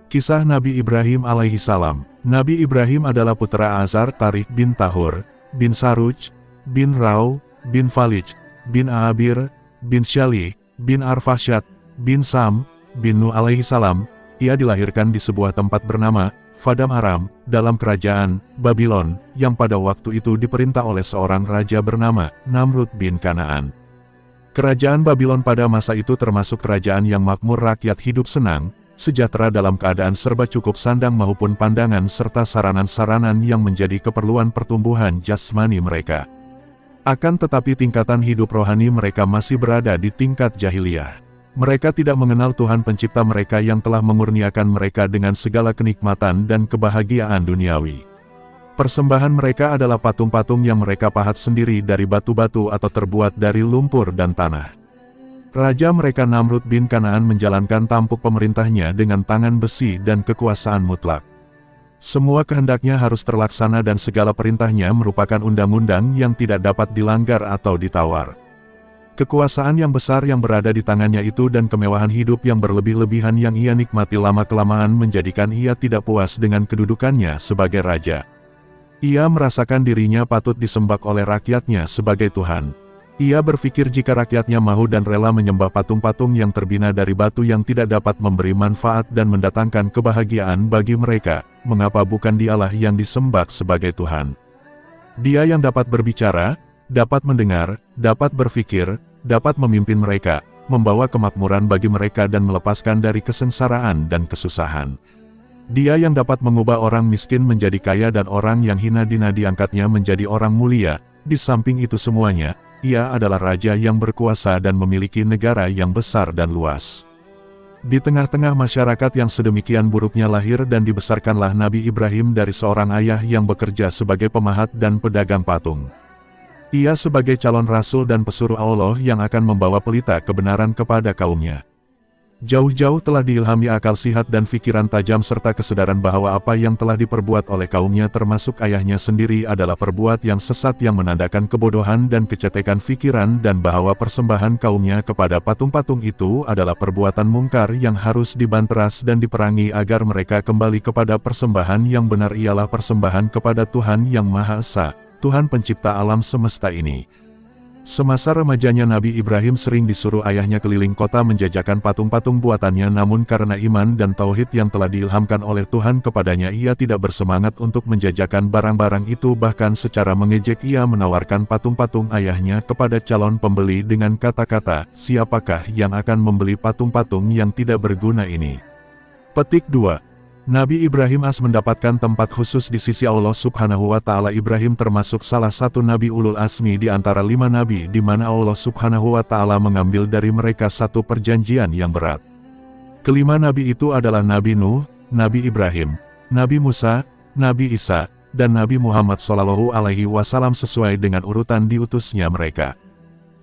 Kisah Nabi Ibrahim alaihi salam. Nabi Ibrahim adalah putra Azar Tarikh bin Tahur, bin Saruj, bin Rau, bin Falij, bin Aabir, bin Syalih, bin Arfasyad, bin Sam, bin Nuh alaihi salam. Ia dilahirkan di sebuah tempat bernama Paddan Aram, dalam kerajaan Babylon, yang pada waktu itu diperintah oleh seorang raja bernama Namrud bin Kanaan. Kerajaan Babylon pada masa itu termasuk kerajaan yang makmur, rakyat hidup senang, sejahtera dalam keadaan serba cukup sandang maupun pandangan serta saranan-saranan yang menjadi keperluan pertumbuhan jasmani mereka. Akan tetapi tingkatan hidup rohani mereka masih berada di tingkat jahiliyah. Mereka tidak mengenal Tuhan pencipta mereka yang telah memurniakan mereka dengan segala kenikmatan dan kebahagiaan duniawi. Persembahan mereka adalah patung-patung yang mereka pahat sendiri dari batu-batu atau terbuat dari lumpur dan tanah. Raja mereka Namrud bin Kanaan menjalankan tampuk pemerintahnya dengan tangan besi dan kekuasaan mutlak. Semua kehendaknya harus terlaksana dan segala perintahnya merupakan undang-undang yang tidak dapat dilanggar atau ditawar. Kekuasaan yang besar yang berada di tangannya itu dan kemewahan hidup yang berlebih-lebihan yang ia nikmati lama-kelamaan menjadikan ia tidak puas dengan kedudukannya sebagai raja. Ia merasakan dirinya patut disembah oleh rakyatnya sebagai Tuhan. Ia berpikir jika rakyatnya mau dan rela menyembah patung-patung yang terbina dari batu yang tidak dapat memberi manfaat dan mendatangkan kebahagiaan bagi mereka, mengapa bukan dialah yang disembah sebagai Tuhan? Dia yang dapat berbicara, dapat mendengar, dapat berpikir, dapat memimpin mereka, membawa kemakmuran bagi mereka dan melepaskan dari kesengsaraan dan kesusahan. Dia yang dapat mengubah orang miskin menjadi kaya dan orang yang hina diangkatnya menjadi orang mulia. Di samping itu semuanya, ia adalah raja yang berkuasa dan memiliki negara yang besar dan luas. Di tengah-tengah masyarakat yang sedemikian buruknya lahir dan dibesarkanlah Nabi Ibrahim dari seorang ayah yang bekerja sebagai pemahat dan pedagang patung. Ia sebagai calon rasul dan pesuruh Allah yang akan membawa pelita kebenaran kepada kaumnya. Jauh-jauh telah diilhami akal sihat dan pikiran tajam serta kesadaran bahwa apa yang telah diperbuat oleh kaumnya termasuk ayahnya sendiri adalah perbuat yang sesat yang menandakan kebodohan dan kecetekan pikiran dan bahwa persembahan kaumnya kepada patung-patung itu adalah perbuatan mungkar yang harus dibanteras dan diperangi agar mereka kembali kepada persembahan yang benar, ialah persembahan kepada Tuhan yang Maha Esa, Tuhan pencipta alam semesta ini. Semasa remajanya Nabi Ibrahim sering disuruh ayahnya keliling kota menjajakan patung-patung buatannya, namun karena iman dan tauhid yang telah diilhamkan oleh Tuhan kepadanya, ia tidak bersemangat untuk menjajakan barang-barang itu. Bahkan secara mengejek ia menawarkan patung-patung ayahnya kepada calon pembeli dengan kata-kata, "Siapakah yang akan membeli patung-patung yang tidak berguna ini?" Petik 2. Nabi Ibrahim mendapatkan tempat khusus di sisi Allah Subhanahu wa Ta'ala. Ibrahim termasuk salah satu Nabi Ulul Azmi di antara 5 Nabi, di mana Allah Subhanahu wa Ta'ala mengambil dari mereka satu perjanjian yang berat. Kelima Nabi itu adalah Nabi Nuh, Nabi Ibrahim, Nabi Musa, Nabi Isa, dan Nabi Muhammad SAW sesuai dengan urutan diutusnya mereka.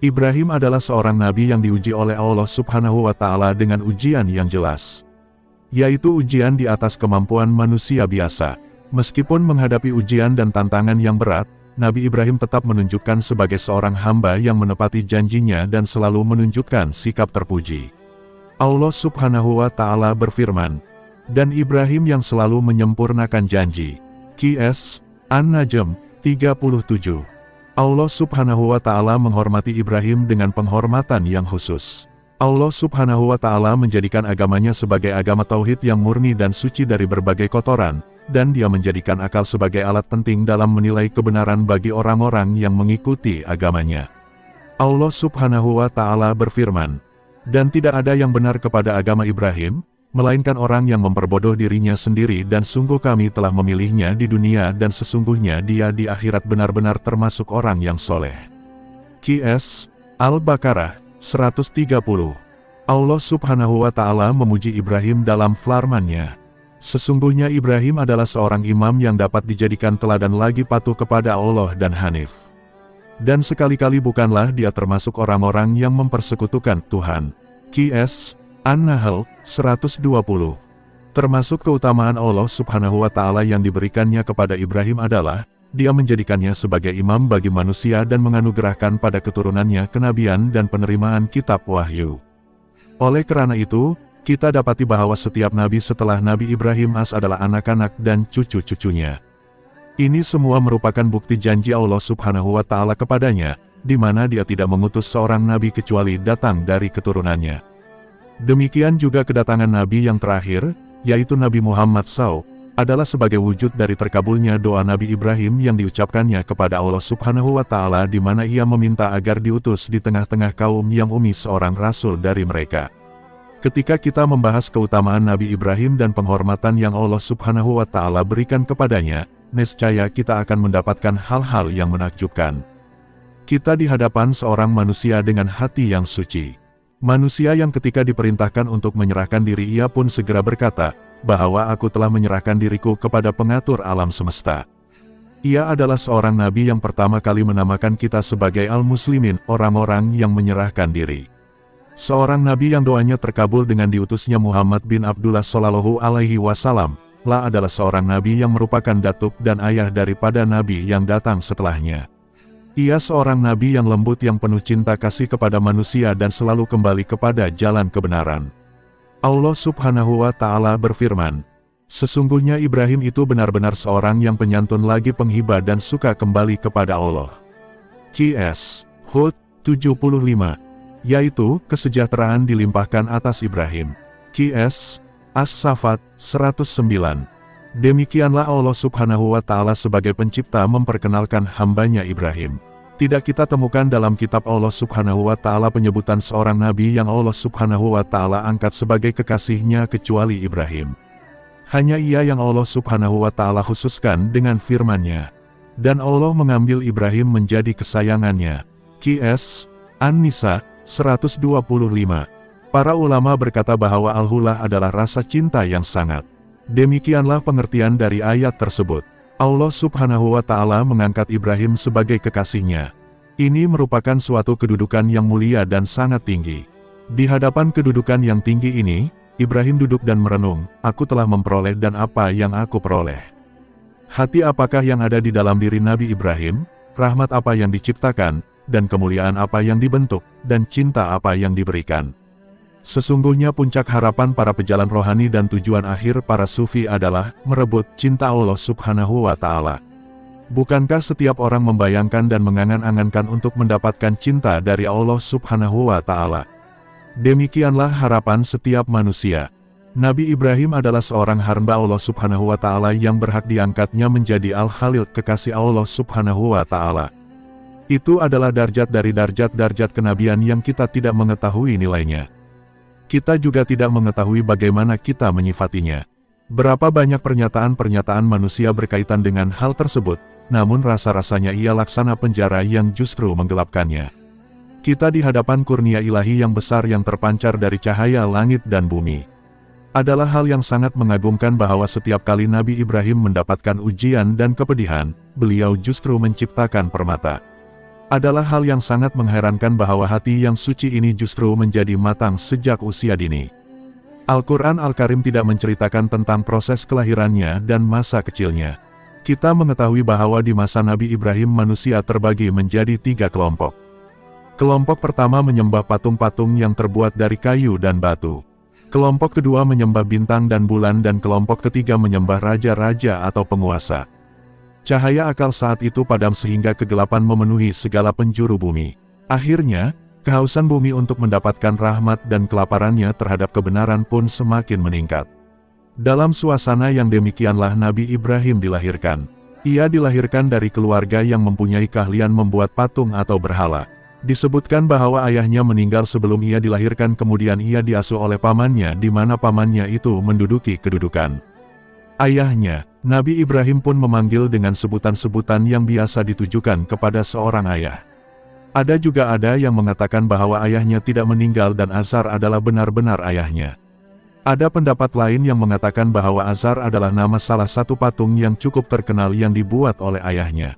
Ibrahim adalah seorang Nabi yang diuji oleh Allah Subhanahu wa Ta'ala dengan ujian yang jelas, yaitu ujian di atas kemampuan manusia biasa. Meskipun menghadapi ujian dan tantangan yang berat, Nabi Ibrahim tetap menunjukkan sebagai seorang hamba yang menepati janjinya dan selalu menunjukkan sikap terpuji. Allah Subhanahu wa Ta'ala berfirman, "Dan Ibrahim yang selalu menyempurnakan janji." Qs. An-Najm 37. Allah Subhanahu wa Ta'ala menghormati Ibrahim dengan penghormatan yang khusus. Allah Subhanahu wa Ta'ala menjadikan agamanya sebagai agama tauhid yang murni dan suci dari berbagai kotoran, dan Dia menjadikan akal sebagai alat penting dalam menilai kebenaran bagi orang-orang yang mengikuti agamanya. Allah Subhanahu wa Ta'ala berfirman, "Dan tidak ada yang benar kepada agama Ibrahim, melainkan orang yang memperbodoh dirinya sendiri, dan sungguh kami telah memilihnya di dunia dan sesungguhnya dia di akhirat benar-benar termasuk orang yang soleh." Qs. Al-Baqarah 130. Allah Subhanahu wa Ta'ala memuji Ibrahim dalam firman-Nya, "Sesungguhnya Ibrahim adalah seorang imam yang dapat dijadikan teladan lagi patuh kepada Allah dan hanif. Dan sekali-kali bukanlah dia termasuk orang-orang yang mempersekutukan Tuhan." Qs. An-Nahl 120. Termasuk keutamaan Allah Subhanahu wa Ta'ala yang diberikannya kepada Ibrahim adalah Dia menjadikannya sebagai imam bagi manusia dan menganugerahkan pada keturunannya kenabian dan penerimaan kitab wahyu. Oleh karena itu, Kita dapati bahwa setiap nabi setelah Nabi Ibrahim adalah anak-anak dan cucu-cucunya. Ini semua merupakan bukti janji Allah Subhanahu wa Ta'ala kepadanya, di mana Dia tidak mengutus seorang nabi kecuali datang dari keturunannya. Demikian juga kedatangan nabi yang terakhir, yaitu Nabi Muhammad SAW, adalah sebagai wujud dari terkabulnya doa Nabi Ibrahim yang diucapkannya kepada Allah Subhanahu wa Ta'ala, di mana ia meminta agar diutus di tengah-tengah kaum yang ummi seorang rasul dari mereka. Ketika kita membahas keutamaan Nabi Ibrahim dan penghormatan yang Allah Subhanahu wa Ta'ala berikan kepadanya, niscaya kita akan mendapatkan hal-hal yang menakjubkan. Kita di hadapan seorang manusia dengan hati yang suci. Manusia yang ketika diperintahkan untuk menyerahkan diri, ia pun segera berkata, bahwa aku telah menyerahkan diriku kepada pengatur alam semesta. Ia adalah seorang nabi yang pertama kali menamakan kita sebagai al-muslimin, orang-orang yang menyerahkan diri. Seorang nabi yang doanya terkabul dengan diutusnya Muhammad bin Abdullah Shallallahu Alaihi Wasallam, lah adalah seorang nabi yang merupakan datuk dan ayah daripada nabi yang datang setelahnya. Ia seorang nabi yang lembut yang penuh cinta kasih kepada manusia dan selalu kembali kepada jalan kebenaran. Allah Subhanahu wa Ta'ala berfirman, sesungguhnya Ibrahim itu benar-benar seorang yang penyantun lagi penghibah dan suka kembali kepada Allah. Qs. Hud 75, yaitu kesejahteraan dilimpahkan atas Ibrahim. Qs. As-Saffat 109. Demikianlah Allah Subhanahu wa Ta'ala sebagai pencipta memperkenalkan hambanya Ibrahim. Tidak kita temukan dalam kitab Allah Subhanahu wa Ta'ala penyebutan seorang nabi yang Allah Subhanahu wa Ta'ala angkat sebagai kekasihnya kecuali Ibrahim. Hanya ia yang Allah Subhanahu wa Ta'ala khususkan dengan firman-Nya. Dan Allah mengambil Ibrahim menjadi kesayangannya. Qs. An-Nisa 125. Para ulama berkata bahwa al-hulah adalah rasa cinta yang sangat. Demikianlah pengertian dari ayat tersebut. Allah Subhanahu wa Ta'ala mengangkat Ibrahim sebagai kekasihnya. Ini merupakan suatu kedudukan yang mulia dan sangat tinggi. Di hadapan kedudukan yang tinggi ini, Ibrahim duduk dan merenung, aku telah memperoleh dan apa yang aku peroleh. Hati apakah yang ada di dalam diri Nabi Ibrahim, rahmat apa yang diciptakan, dan kemuliaan apa yang dibentuk, dan cinta apa yang diberikan. Sesungguhnya puncak harapan para pejalan rohani dan tujuan akhir para sufi adalah merebut cinta Allah Subhanahu wa Ta'ala. Bukankah setiap orang membayangkan dan mengangan-angankan untuk mendapatkan cinta dari Allah Subhanahu wa Ta'ala? Demikianlah harapan setiap manusia. Nabi Ibrahim adalah seorang hamba Allah Subhanahu wa Ta'ala yang berhak diangkatnya menjadi Al-Khalil, kekasih Allah Subhanahu wa Ta'ala. Itu adalah darjat dari darjat-darjat kenabian yang kita tidak mengetahui nilainya. Kita juga tidak mengetahui bagaimana kita menyifatinya. Berapa banyak pernyataan-pernyataan manusia berkaitan dengan hal tersebut, namun rasa-rasanya ia laksana penjara yang justru menggelapkannya. Kita di hadapan kurnia ilahi yang besar yang terpancar dari cahaya langit dan bumi. Adalah hal yang sangat mengagumkan bahwa setiap kali Nabi Ibrahim mendapatkan ujian dan kepedihan, beliau justru menciptakan permata. Adalah hal yang sangat mengherankan bahwa hati yang suci ini justru menjadi matang sejak usia dini. Al-Quran Al-Karim tidak menceritakan tentang proses kelahirannya dan masa kecilnya. Kita mengetahui bahwa di masa Nabi Ibrahim manusia terbagi menjadi 3 kelompok. Kelompok pertama menyembah patung-patung yang terbuat dari kayu dan batu. Kelompok kedua menyembah bintang dan bulan dan kelompok ketiga menyembah raja-raja atau penguasa. Cahaya akal saat itu padam sehingga kegelapan memenuhi segala penjuru bumi. Akhirnya, kehausan bumi untuk mendapatkan rahmat dan kelaparannya terhadap kebenaran pun semakin meningkat. Dalam suasana yang demikianlah Nabi Ibrahim dilahirkan. Ia dilahirkan dari keluarga yang mempunyai keahlian membuat patung atau berhala. Disebutkan bahwa ayahnya meninggal sebelum ia dilahirkan, kemudian ia diasuh oleh pamannya di mana pamannya itu menduduki kedudukan. Ayahnya, Nabi Ibrahim pun memanggil dengan sebutan-sebutan yang biasa ditujukan kepada seorang ayah. Ada yang mengatakan bahwa ayahnya tidak meninggal dan Azar adalah benar-benar ayahnya. Ada pendapat lain yang mengatakan bahwa Azar adalah nama salah satu patung yang cukup terkenal yang dibuat oleh ayahnya.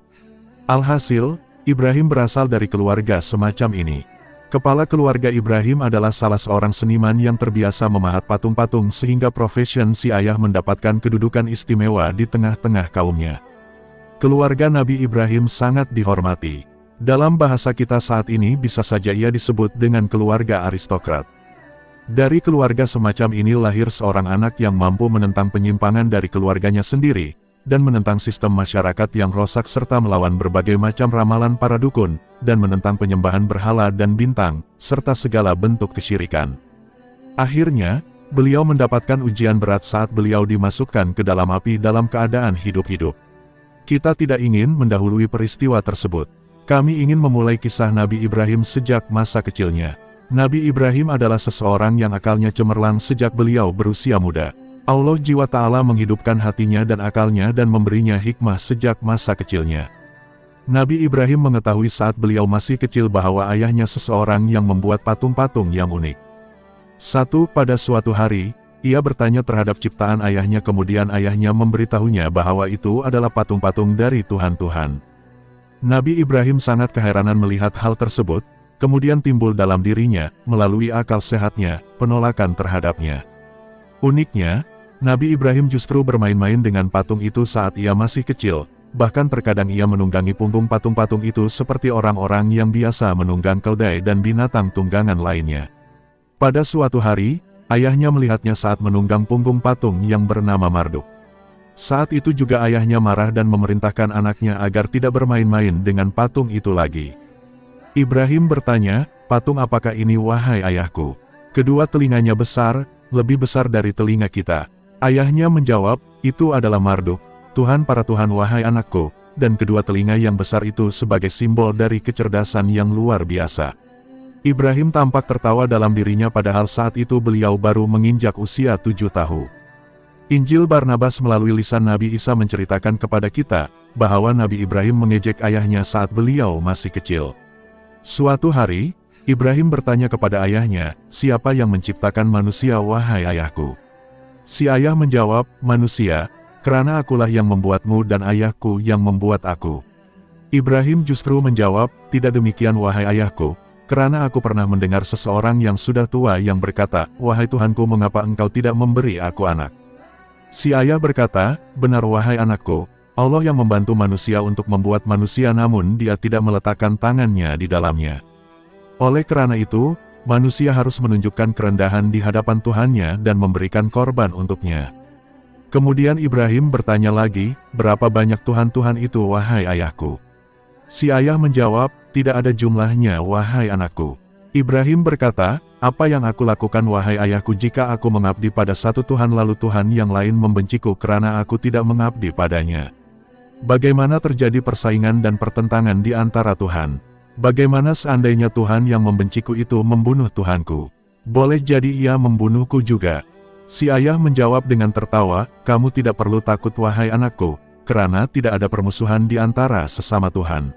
Alhasil, Ibrahim berasal dari keluarga semacam ini. Kepala keluarga Ibrahim adalah salah seorang seniman yang terbiasa memahat patung-patung sehingga profesion si ayah mendapatkan kedudukan istimewa di tengah-tengah kaumnya. Keluarga Nabi Ibrahim sangat dihormati. Dalam bahasa kita saat ini bisa saja ia disebut dengan keluarga aristokrat. Dari keluarga semacam ini lahir seorang anak yang mampu menentang penyimpangan dari keluarganya sendiri, dan menentang sistem masyarakat yang rusak serta melawan berbagai macam ramalan para dukun, dan menentang penyembahan berhala dan bintang, serta segala bentuk kesyirikan. Akhirnya, beliau mendapatkan ujian berat saat beliau dimasukkan ke dalam api dalam keadaan hidup-hidup. Kita tidak ingin mendahului peristiwa tersebut. Kami ingin memulai kisah Nabi Ibrahim sejak masa kecilnya. Nabi Ibrahim adalah seseorang yang akalnya cemerlang sejak beliau berusia muda. Allah Jiwa Ta'ala menghidupkan hatinya dan akalnya dan memberinya hikmah sejak masa kecilnya. Nabi Ibrahim mengetahui saat beliau masih kecil bahwa ayahnya seseorang yang membuat patung-patung yang unik. Pada suatu hari, ia bertanya terhadap ciptaan ayahnya, kemudian ayahnya memberitahunya bahwa itu adalah patung-patung dari Tuhan-Tuhan. Nabi Ibrahim sangat keheranan melihat hal tersebut, kemudian timbul dalam dirinya, melalui akal sehatnya, penolakan terhadapnya. Uniknya, Nabi Ibrahim justru bermain-main dengan patung itu saat ia masih kecil, bahkan terkadang ia menunggangi punggung patung-patung itu seperti orang-orang yang biasa menunggang keldai dan binatang tunggangan lainnya. Pada suatu hari, ayahnya melihatnya saat menunggang punggung patung yang bernama Marduk. Saat itu juga ayahnya marah dan memerintahkan anaknya agar tidak bermain-main dengan patung itu lagi. Ibrahim bertanya, "Patung apakah ini wahai ayahku?" Kedua telinganya besar, lebih besar dari telinga kita. Ayahnya menjawab, "Itu adalah Marduk, Tuhan para Tuhan wahai anakku," dan kedua telinga yang besar itu sebagai simbol dari kecerdasan yang luar biasa. Ibrahim tampak tertawa dalam dirinya padahal saat itu beliau baru menginjak usia 7 tahun. Injil Barnabas melalui lisan Nabi Isa menceritakan kepada kita, bahwa Nabi Ibrahim mengejek ayahnya saat beliau masih kecil. Suatu hari, Ibrahim bertanya kepada ayahnya, "Siapa yang menciptakan manusia wahai ayahku?" Si ayah menjawab, "Manusia, karena akulah yang membuatmu dan ayahku yang membuat aku." Ibrahim justru menjawab, "Tidak demikian wahai ayahku, karena aku pernah mendengar seseorang yang sudah tua yang berkata, 'Wahai Tuhanku, mengapa engkau tidak memberi aku anak?' Si ayah berkata, 'Benar wahai anakku, Allah yang membantu manusia untuk membuat manusia namun dia tidak meletakkan tangannya di dalamnya. Oleh karena itu, manusia harus menunjukkan kerendahan di hadapan Tuhannya dan memberikan korban untuknya." Kemudian Ibrahim bertanya lagi, "Berapa banyak Tuhan-Tuhan itu wahai ayahku?" Si ayah menjawab, "Tidak ada jumlahnya wahai anakku." Ibrahim berkata, "Apa yang aku lakukan wahai ayahku jika aku mengabdi pada satu Tuhan lalu Tuhan yang lain membenciku karena aku tidak mengabdi padanya? Bagaimana terjadi persaingan dan pertentangan di antara Tuhan? Bagaimana seandainya Tuhan yang membenciku itu membunuh Tuhanku? Boleh jadi ia membunuhku juga." Si ayah menjawab dengan tertawa, "Kamu tidak perlu takut wahai anakku, karena tidak ada permusuhan di antara sesama Tuhan.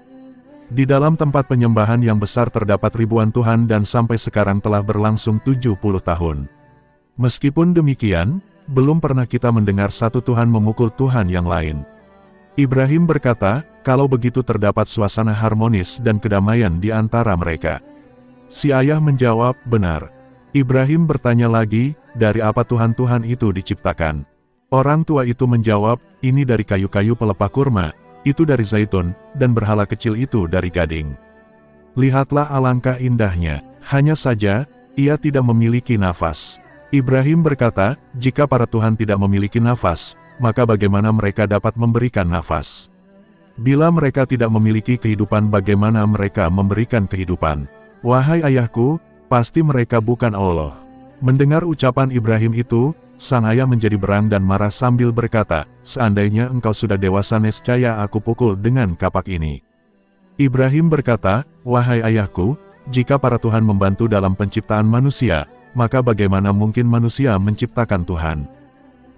Di dalam tempat penyembahan yang besar terdapat ribuan Tuhan dan sampai sekarang telah berlangsung 70 tahun. Meskipun demikian, belum pernah kita mendengar satu Tuhan memukul Tuhan yang lain." Ibrahim berkata, "Kalau begitu terdapat suasana harmonis dan kedamaian di antara mereka." Si ayah menjawab, "Benar." Ibrahim bertanya lagi, "Dari apa Tuhan-Tuhan itu diciptakan?" Orang tua itu menjawab, "Ini dari kayu-kayu pelepah kurma, itu dari zaitun, dan berhala kecil itu dari gading. Lihatlah alangkah indahnya, hanya saja, ia tidak memiliki nafas." Ibrahim berkata, "Jika para Tuhan tidak memiliki nafas, maka bagaimana mereka dapat memberikan nafas? Bila mereka tidak memiliki kehidupan, bagaimana mereka memberikan kehidupan? Wahai ayahku, pasti mereka bukan Allah." Mendengar ucapan Ibrahim itu, sang ayah menjadi berang dan marah sambil berkata, "Seandainya engkau sudah dewasa, nescaya aku pukul dengan kapak ini." Ibrahim berkata, "Wahai ayahku, jika para Tuhan membantu dalam penciptaan manusia, maka bagaimana mungkin manusia menciptakan Tuhan?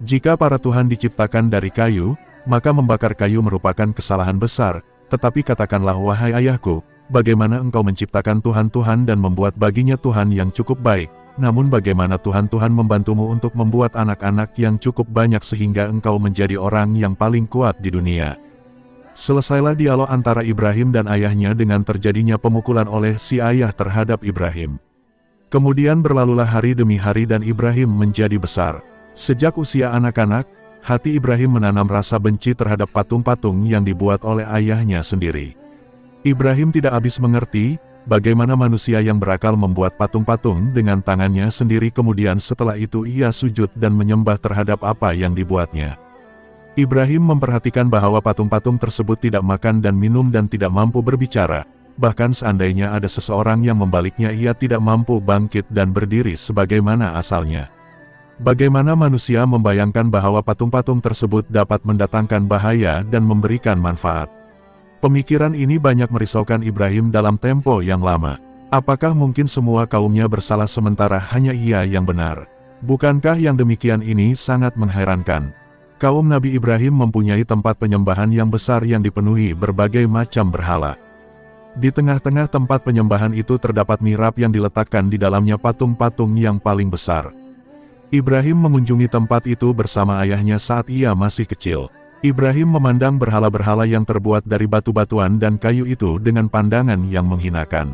Jika para Tuhan diciptakan dari kayu, maka membakar kayu merupakan kesalahan besar, tetapi katakanlah wahai ayahku, bagaimana engkau menciptakan Tuhan-Tuhan dan membuat baginya Tuhan yang cukup baik, namun bagaimana Tuhan-Tuhan membantumu untuk membuat anak-anak yang cukup banyak sehingga engkau menjadi orang yang paling kuat di dunia?" Selesailah dialog antara Ibrahim dan ayahnya dengan terjadinya pemukulan oleh si ayah terhadap Ibrahim. Kemudian berlalulah hari demi hari dan Ibrahim menjadi besar. Sejak usia anak-anak, hati Ibrahim menanam rasa benci terhadap patung-patung yang dibuat oleh ayahnya sendiri. Ibrahim tidak habis mengerti, bagaimana manusia yang berakal membuat patung-patung dengan tangannya sendiri kemudian setelah itu ia sujud dan menyembah terhadap apa yang dibuatnya. Ibrahim memperhatikan bahwa patung-patung tersebut tidak makan dan minum dan tidak mampu berbicara, bahkan seandainya ada seseorang yang membaliknya ia tidak mampu bangkit dan berdiri sebagaimana asalnya. Bagaimana manusia membayangkan bahwa patung-patung tersebut dapat mendatangkan bahaya dan memberikan manfaat? Pemikiran ini banyak merisaukan Ibrahim dalam tempo yang lama. Apakah mungkin semua kaumnya bersalah sementara hanya ia yang benar? Bukankah yang demikian ini sangat mengherankan? Kaum Nabi Ibrahim mempunyai tempat penyembahan yang besar yang dipenuhi berbagai macam berhala. Di tengah-tengah tempat penyembahan itu terdapat mihrab yang diletakkan di dalamnya patung-patung yang paling besar. Ibrahim mengunjungi tempat itu bersama ayahnya saat ia masih kecil. Ibrahim memandang berhala-berhala yang terbuat dari batu-batuan dan kayu itu dengan pandangan yang menghinakan.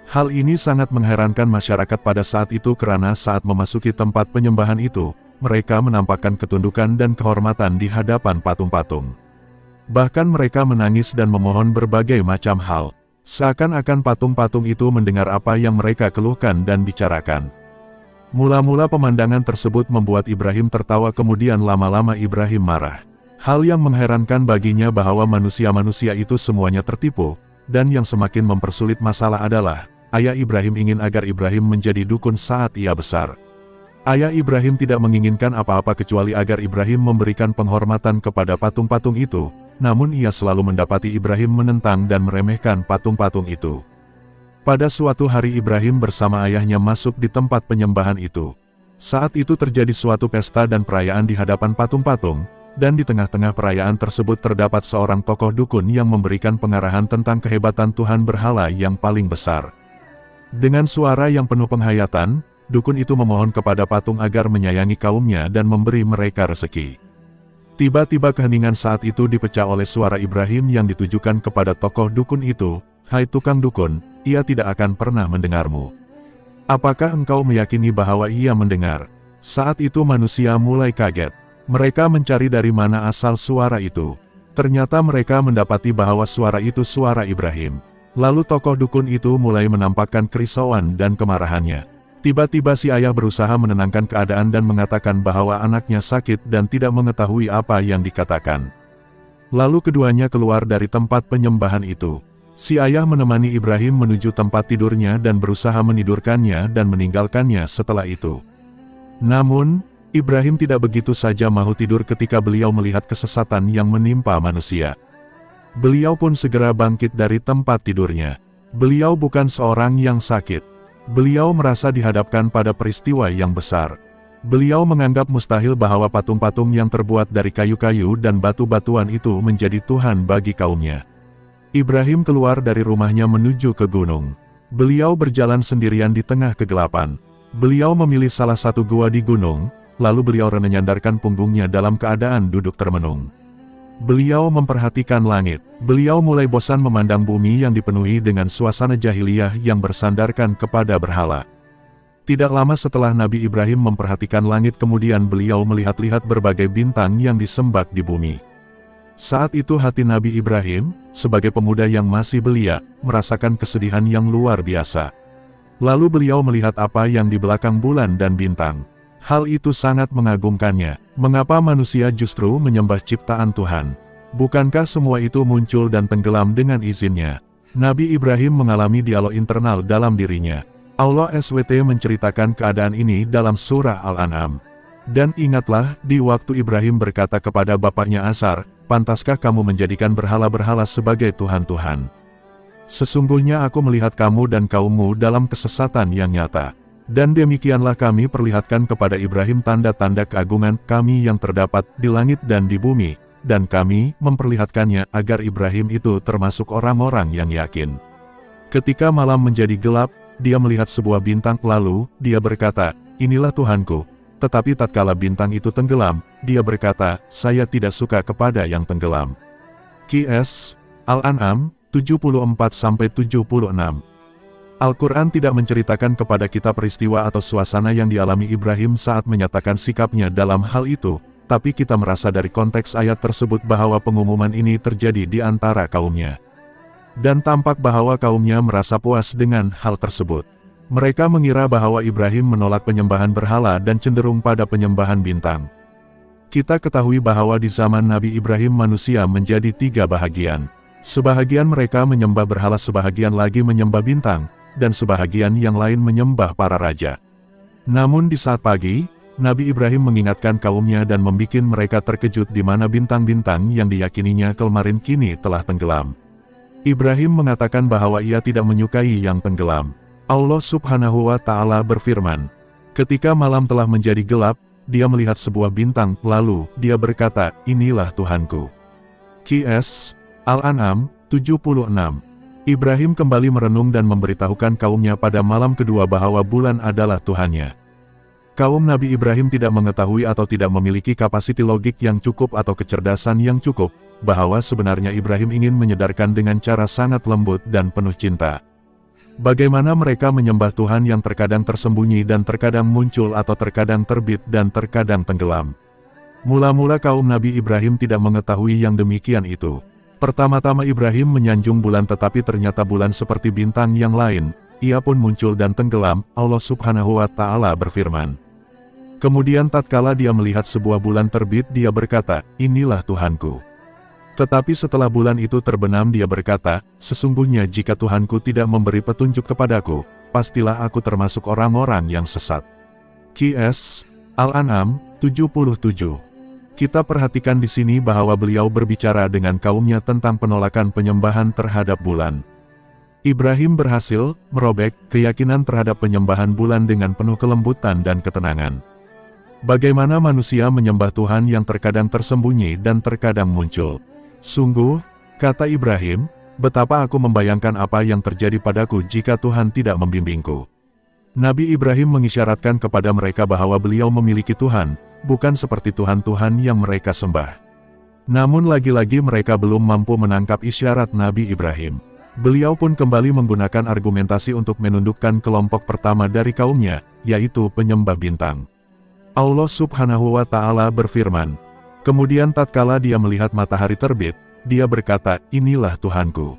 Hal ini sangat mengherankan masyarakat pada saat itu karena saat memasuki tempat penyembahan itu, mereka menampakkan ketundukan dan kehormatan di hadapan patung-patung. Bahkan mereka menangis dan memohon berbagai macam hal. Seakan-akan patung-patung itu mendengar apa yang mereka keluhkan dan bicarakan. Mula-mula pemandangan tersebut membuat Ibrahim tertawa kemudian lama-lama Ibrahim marah. Hal yang mengherankan baginya bahwa manusia-manusia itu semuanya tertipu, dan yang semakin mempersulit masalah adalah, ayah Ibrahim ingin agar Ibrahim menjadi dukun saat ia besar. Ayah Ibrahim tidak menginginkan apa-apa kecuali agar Ibrahim memberikan penghormatan kepada patung-patung itu, namun ia selalu mendapati Ibrahim menentang dan meremehkan patung-patung itu. Pada suatu hari Ibrahim bersama ayahnya masuk di tempat penyembahan itu. Saat itu terjadi suatu pesta dan perayaan di hadapan patung-patung, dan di tengah-tengah perayaan tersebut terdapat seorang tokoh dukun yang memberikan pengarahan tentang kehebatan Tuhan berhala yang paling besar. Dengan suara yang penuh penghayatan, dukun itu memohon kepada patung agar menyayangi kaumnya dan memberi mereka rezeki. Tiba-tiba keheningan saat itu dipecah oleh suara Ibrahim yang ditujukan kepada tokoh dukun itu, "Hai tukang dukun, ia tidak akan pernah mendengarmu. Apakah engkau meyakini bahwa ia mendengar?" Saat itu manusia mulai kaget. Mereka mencari dari mana asal suara itu. Ternyata mereka mendapati bahwa suara itu suara Ibrahim. Lalu tokoh dukun itu mulai menampakkan kerisauan dan kemarahannya. Tiba-tiba si ayah berusaha menenangkan keadaan dan mengatakan bahwa anaknya sakit dan tidak mengetahui apa yang dikatakan. Lalu keduanya keluar dari tempat penyembahan itu. Si ayah menemani Ibrahim menuju tempat tidurnya dan berusaha menidurkannya dan meninggalkannya setelah itu. Namun, Ibrahim tidak begitu saja mau tidur ketika beliau melihat kesesatan yang menimpa manusia. Beliau pun segera bangkit dari tempat tidurnya. Beliau bukan seorang yang sakit. Beliau merasa dihadapkan pada peristiwa yang besar. Beliau menganggap mustahil bahwa patung-patung yang terbuat dari kayu-kayu dan batu-batuan itu menjadi Tuhan bagi kaumnya. Ibrahim keluar dari rumahnya menuju ke gunung. Beliau berjalan sendirian di tengah kegelapan. Beliau memilih salah satu gua di gunung, lalu beliau menyandarkan punggungnya dalam keadaan duduk termenung. Beliau memperhatikan langit. Beliau mulai bosan memandang bumi yang dipenuhi dengan suasana jahiliyah yang bersandarkan kepada berhala. Tidak lama setelah Nabi Ibrahim memperhatikan langit kemudian beliau melihat-lihat berbagai bintang yang disembah di bumi. Saat itu hati Nabi Ibrahim, sebagai pemuda yang masih belia, merasakan kesedihan yang luar biasa. Lalu beliau melihat apa yang di belakang bulan dan bintang. Hal itu sangat mengagumkannya. Mengapa manusia justru menyembah ciptaan Tuhan? Bukankah semua itu muncul dan tenggelam dengan izinnya? Nabi Ibrahim mengalami dialog internal dalam dirinya. Allah SWT menceritakan keadaan ini dalam surah Al-An'am. Dan ingatlah, di waktu Ibrahim berkata kepada bapaknya Azar, "Pantaskah kamu menjadikan berhala-berhala sebagai Tuhan-Tuhan? Sesungguhnya aku melihat kamu dan kaummu dalam kesesatan yang nyata. Dan demikianlah kami perlihatkan kepada Ibrahim tanda-tanda keagungan kami yang terdapat di langit dan di bumi, dan kami memperlihatkannya agar Ibrahim itu termasuk orang-orang yang yakin." Ketika malam menjadi gelap, dia melihat sebuah bintang, lalu dia berkata, "Inilah Tuhanku." Tetapi tatkala bintang itu tenggelam, dia berkata, "Saya tidak suka kepada yang tenggelam." Qs. Al-An'am 74-76. Al-Quran tidak menceritakan kepada kita peristiwa atau suasana yang dialami Ibrahim saat menyatakan sikapnya dalam hal itu, tapi kita merasa dari konteks ayat tersebut bahwa pengumuman ini terjadi di antara kaumnya. Dan tampak bahwa kaumnya merasa puas dengan hal tersebut. Mereka mengira bahwa Ibrahim menolak penyembahan berhala dan cenderung pada penyembahan bintang. Kita ketahui bahwa di zaman Nabi Ibrahim manusia menjadi 3 bahagian. Sebahagian mereka menyembah berhala, sebahagian lagi menyembah bintang, dan sebahagian yang lain menyembah para raja. Namun di saat pagi, Nabi Ibrahim mengingatkan kaumnya dan membuat mereka terkejut di mana bintang-bintang yang diyakininya kemarin kini telah tenggelam. Ibrahim mengatakan bahwa ia tidak menyukai yang tenggelam. Allah Subhanahu wa Ta'ala berfirman, ketika malam telah menjadi gelap, dia melihat sebuah bintang, lalu dia berkata, inilah Tuhanku. Qs. Al-An'am 76. Ibrahim kembali merenung dan memberitahukan kaumnya pada malam kedua bahwa bulan adalah Tuhannya. Kaum Nabi Ibrahim tidak mengetahui atau tidak memiliki kapasiti logik yang cukup atau kecerdasan yang cukup, bahwa sebenarnya Ibrahim ingin menyadarkan dengan cara sangat lembut dan penuh cinta. Bagaimana mereka menyembah Tuhan yang terkadang tersembunyi dan terkadang muncul atau terkadang terbit dan terkadang tenggelam. Mula-mula kaum Nabi Ibrahim tidak mengetahui yang demikian itu. Pertama-tama Ibrahim menyanjung bulan, tetapi ternyata bulan seperti bintang yang lain, ia pun muncul dan tenggelam. Allah Subhanahu wa Ta'ala berfirman. Kemudian tatkala dia melihat sebuah bulan terbit, dia berkata, inilah Tuhanku. Tetapi setelah bulan itu terbenam, dia berkata, sesungguhnya jika Tuhanku tidak memberi petunjuk kepadaku, pastilah aku termasuk orang-orang yang sesat. Qs. Al-An'am 77. Kita perhatikan di sini bahwa beliau berbicara dengan kaumnya tentang penolakan penyembahan terhadap bulan. Ibrahim berhasil merobek keyakinan terhadap penyembahan bulan dengan penuh kelembutan dan ketenangan. Bagaimana manusia menyembah Tuhan yang terkadang tersembunyi dan terkadang muncul. Sungguh, kata Ibrahim, betapa aku membayangkan apa yang terjadi padaku jika Tuhan tidak membimbingku. Nabi Ibrahim mengisyaratkan kepada mereka bahwa beliau memiliki Tuhan, bukan seperti Tuhan-Tuhan yang mereka sembah. Namun lagi-lagi mereka belum mampu menangkap isyarat Nabi Ibrahim. Beliau pun kembali menggunakan argumentasi untuk menundukkan kelompok pertama dari kaumnya, yaitu penyembah bintang. Allah Subhanahu wa Ta'ala berfirman, kemudian tatkala dia melihat matahari terbit, dia berkata, inilah Tuhanku.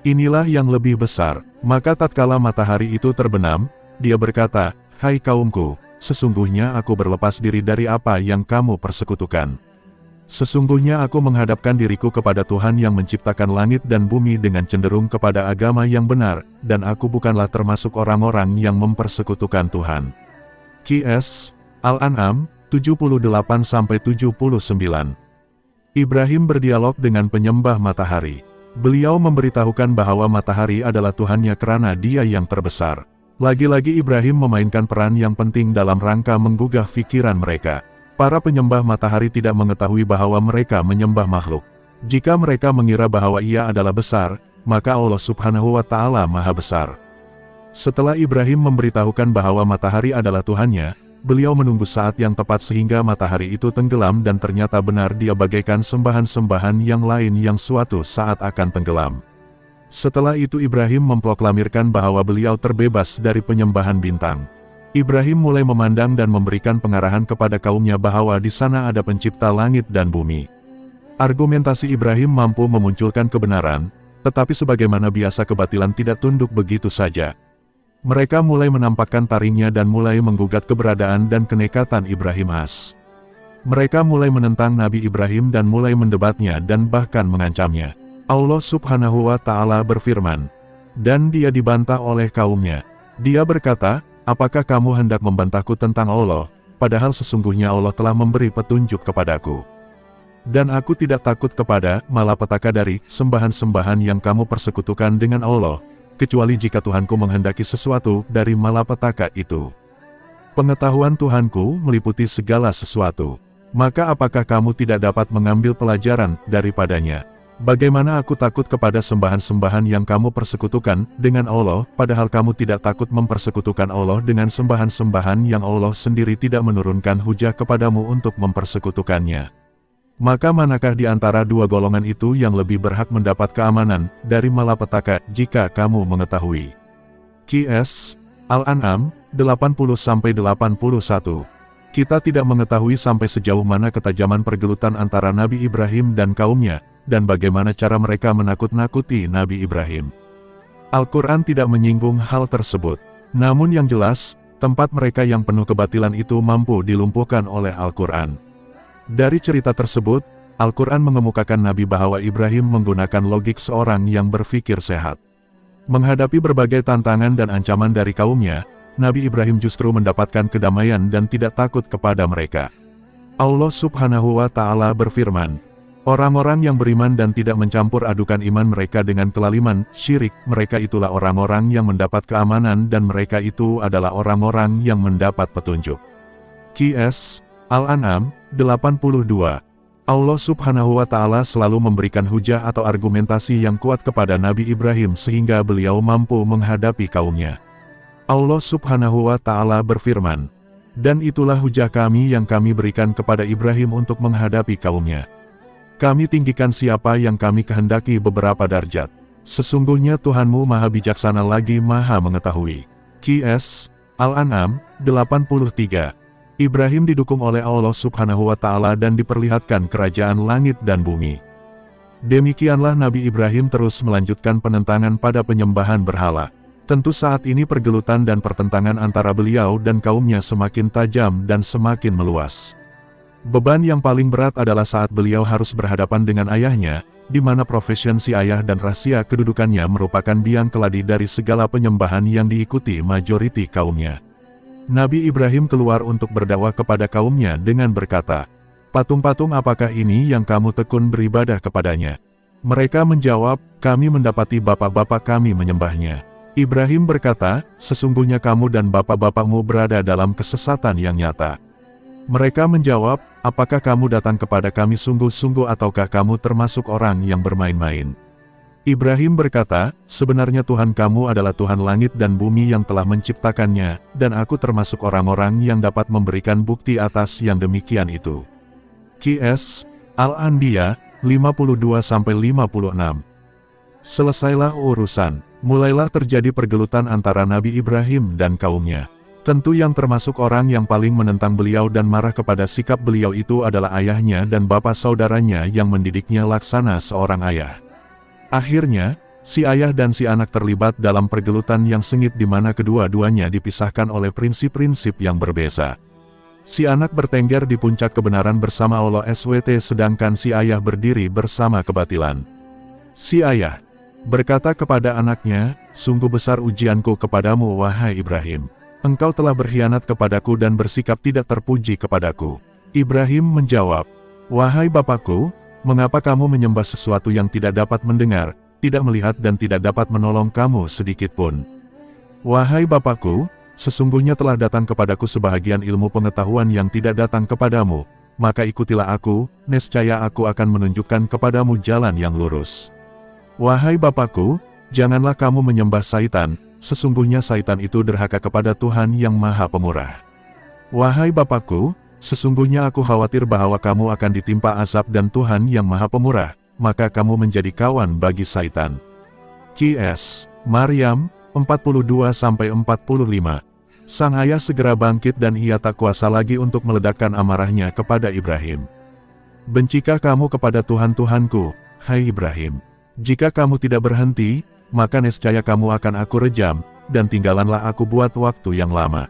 Inilah yang lebih besar. Maka tatkala matahari itu terbenam, dia berkata, hai kaumku, sesungguhnya aku berlepas diri dari apa yang kamu persekutukan. Sesungguhnya aku menghadapkan diriku kepada Tuhan yang menciptakan langit dan bumi dengan cenderung kepada agama yang benar, dan aku bukanlah termasuk orang-orang yang mempersekutukan Tuhan. Qs. Al-An'am 78-79. Ibrahim berdialog dengan penyembah matahari. Beliau memberitahukan bahwa matahari adalah Tuhannya karena dia yang terbesar. Lagi-lagi Ibrahim memainkan peran yang penting dalam rangka menggugah pikiran mereka. Para penyembah matahari tidak mengetahui bahwa mereka menyembah makhluk. Jika mereka mengira bahwa ia adalah besar, maka Allah Subhanahu wa Ta'ala Maha Besar. Setelah Ibrahim memberitahukan bahwa matahari adalah Tuhannya, beliau menunggu saat yang tepat sehingga matahari itu tenggelam, dan ternyata benar dia bagaikan sembahan-sembahan yang lain yang suatu saat akan tenggelam. Setelah itu Ibrahim memproklamirkan bahwa beliau terbebas dari penyembahan bintang. Ibrahim mulai memandang dan memberikan pengarahan kepada kaumnya bahwa di sana ada pencipta langit dan bumi. Argumentasi Ibrahim mampu memunculkan kebenaran, tetapi sebagaimana biasa kebatilan tidak tunduk begitu saja. Mereka mulai menampakkan taringnya dan mulai menggugat keberadaan dan kenekatan Ibrahim as. Mereka mulai menentang Nabi Ibrahim dan mulai mendebatnya dan bahkan mengancamnya. Allah Subhanahu wa Ta'ala berfirman, dan dia dibantah oleh kaumnya. Dia berkata, apakah kamu hendak membantahku tentang Allah, padahal sesungguhnya Allah telah memberi petunjuk kepadaku. Dan aku tidak takut kepada malapetaka dari sembahan-sembahan yang kamu persekutukan dengan Allah, kecuali jika Tuhanku menghendaki sesuatu dari malapetaka itu. Pengetahuan Tuhanku meliputi segala sesuatu. Maka apakah kamu tidak dapat mengambil pelajaran daripadanya? Bagaimana aku takut kepada sembahan-sembahan yang kamu persekutukan dengan Allah, padahal kamu tidak takut mempersekutukan Allah dengan sembahan-sembahan yang Allah sendiri tidak menurunkan hujah kepadamu untuk mempersekutukannya. Maka manakah di antara dua golongan itu yang lebih berhak mendapat keamanan dari malapetaka jika kamu mengetahui? Qs. Al-An'am 80-81. Kita tidak mengetahui sampai sejauh mana ketajaman pergelutan antara Nabi Ibrahim dan kaumnya, dan bagaimana cara mereka menakut-nakuti Nabi Ibrahim. Al-Quran tidak menyinggung hal tersebut. Namun yang jelas, tempat mereka yang penuh kebatilan itu mampu dilumpuhkan oleh Al-Quran. Dari cerita tersebut, Al-Quran mengemukakan Nabi bahwa Ibrahim menggunakan logik seorang yang berpikir sehat. Menghadapi berbagai tantangan dan ancaman dari kaumnya, Nabi Ibrahim justru mendapatkan kedamaian dan tidak takut kepada mereka. Allah Subhanahu wa Ta'ala berfirman, "Orang-orang yang beriman dan tidak mencampur adukan iman mereka dengan kelaliman, syirik, mereka itulah orang-orang yang mendapat keamanan dan mereka itu adalah orang-orang yang mendapat petunjuk." Qs. Al-An'am 82. Allah Subhanahu wa Ta'ala selalu memberikan hujah atau argumentasi yang kuat kepada Nabi Ibrahim sehingga beliau mampu menghadapi kaumnya. Allah Subhanahu wa Ta'ala berfirman, "Dan itulah hujah kami yang kami berikan kepada Ibrahim untuk menghadapi kaumnya. Kami tinggikan siapa yang kami kehendaki beberapa darjat. Sesungguhnya Tuhanmu maha bijaksana lagi maha mengetahui." Qs. Al-An'am 83. Ibrahim didukung oleh Allah Subhanahu wa Ta'ala dan diperlihatkan kerajaan langit dan bumi. Demikianlah Nabi Ibrahim terus melanjutkan penentangan pada penyembahan berhala. Tentu saat ini pergelutan dan pertentangan antara beliau dan kaumnya semakin tajam dan semakin meluas. Beban yang paling berat adalah saat beliau harus berhadapan dengan ayahnya, di mana profesi si ayah dan rahasia kedudukannya merupakan biang keladi dari segala penyembahan yang diikuti mayoriti kaumnya. Nabi Ibrahim keluar untuk berdakwah kepada kaumnya dengan berkata, "Patung-patung apakah ini yang kamu tekun beribadah kepadanya?" Mereka menjawab, "Kami mendapati bapak-bapak kami menyembahnya." Ibrahim berkata, "Sesungguhnya kamu dan bapak-bapakmu berada dalam kesesatan yang nyata." Mereka menjawab, "Apakah kamu datang kepada kami sungguh-sungguh ataukah kamu termasuk orang yang bermain-main?" Ibrahim berkata, "Sebenarnya Tuhan kamu adalah Tuhan langit dan bumi yang telah menciptakannya, dan aku termasuk orang-orang yang dapat memberikan bukti atas yang demikian itu." Qs. Al-Anbiya 52-56. Selesailah urusan, mulailah terjadi pergelutan antara Nabi Ibrahim dan kaumnya. Tentu yang termasuk orang yang paling menentang beliau dan marah kepada sikap beliau itu adalah ayahnya dan bapak saudaranya yang mendidiknya laksana seorang ayah. Akhirnya, si ayah dan si anak terlibat dalam pergelutan yang sengit di mana kedua-duanya dipisahkan oleh prinsip-prinsip yang berbeda. Si anak bertengger di puncak kebenaran bersama Allah SWT sedangkan si ayah berdiri bersama kebatilan. Si ayah berkata kepada anaknya, "Sungguh besar ujianku kepadamu wahai Ibrahim. Engkau telah berkhianat kepadaku dan bersikap tidak terpuji kepadaku." Ibrahim menjawab, "Wahai bapakku, mengapa kamu menyembah sesuatu yang tidak dapat mendengar, tidak melihat dan tidak dapat menolong kamu sedikitpun? Wahai bapakku, sesungguhnya telah datang kepadaku sebahagian ilmu pengetahuan yang tidak datang kepadamu, maka ikutilah aku, nescaya aku akan menunjukkan kepadamu jalan yang lurus. Wahai bapakku, janganlah kamu menyembah Saitan, sesungguhnya Saitan itu derhaka kepada Tuhan yang Maha Pemurah. Wahai bapakku, sesungguhnya aku khawatir bahwa kamu akan ditimpa azab dan Tuhan yang Maha Pemurah, maka kamu menjadi kawan bagi Saitan." Qs. Maryam 42-45. Sang ayah segera bangkit dan ia tak kuasa lagi untuk meledakkan amarahnya kepada Ibrahim. "Bencikah kamu kepada Tuhan-Tuhanku, hai Ibrahim? Jika kamu tidak berhenti, maka nescaya kamu akan aku rejam, dan tinggalanlah aku buat waktu yang lama."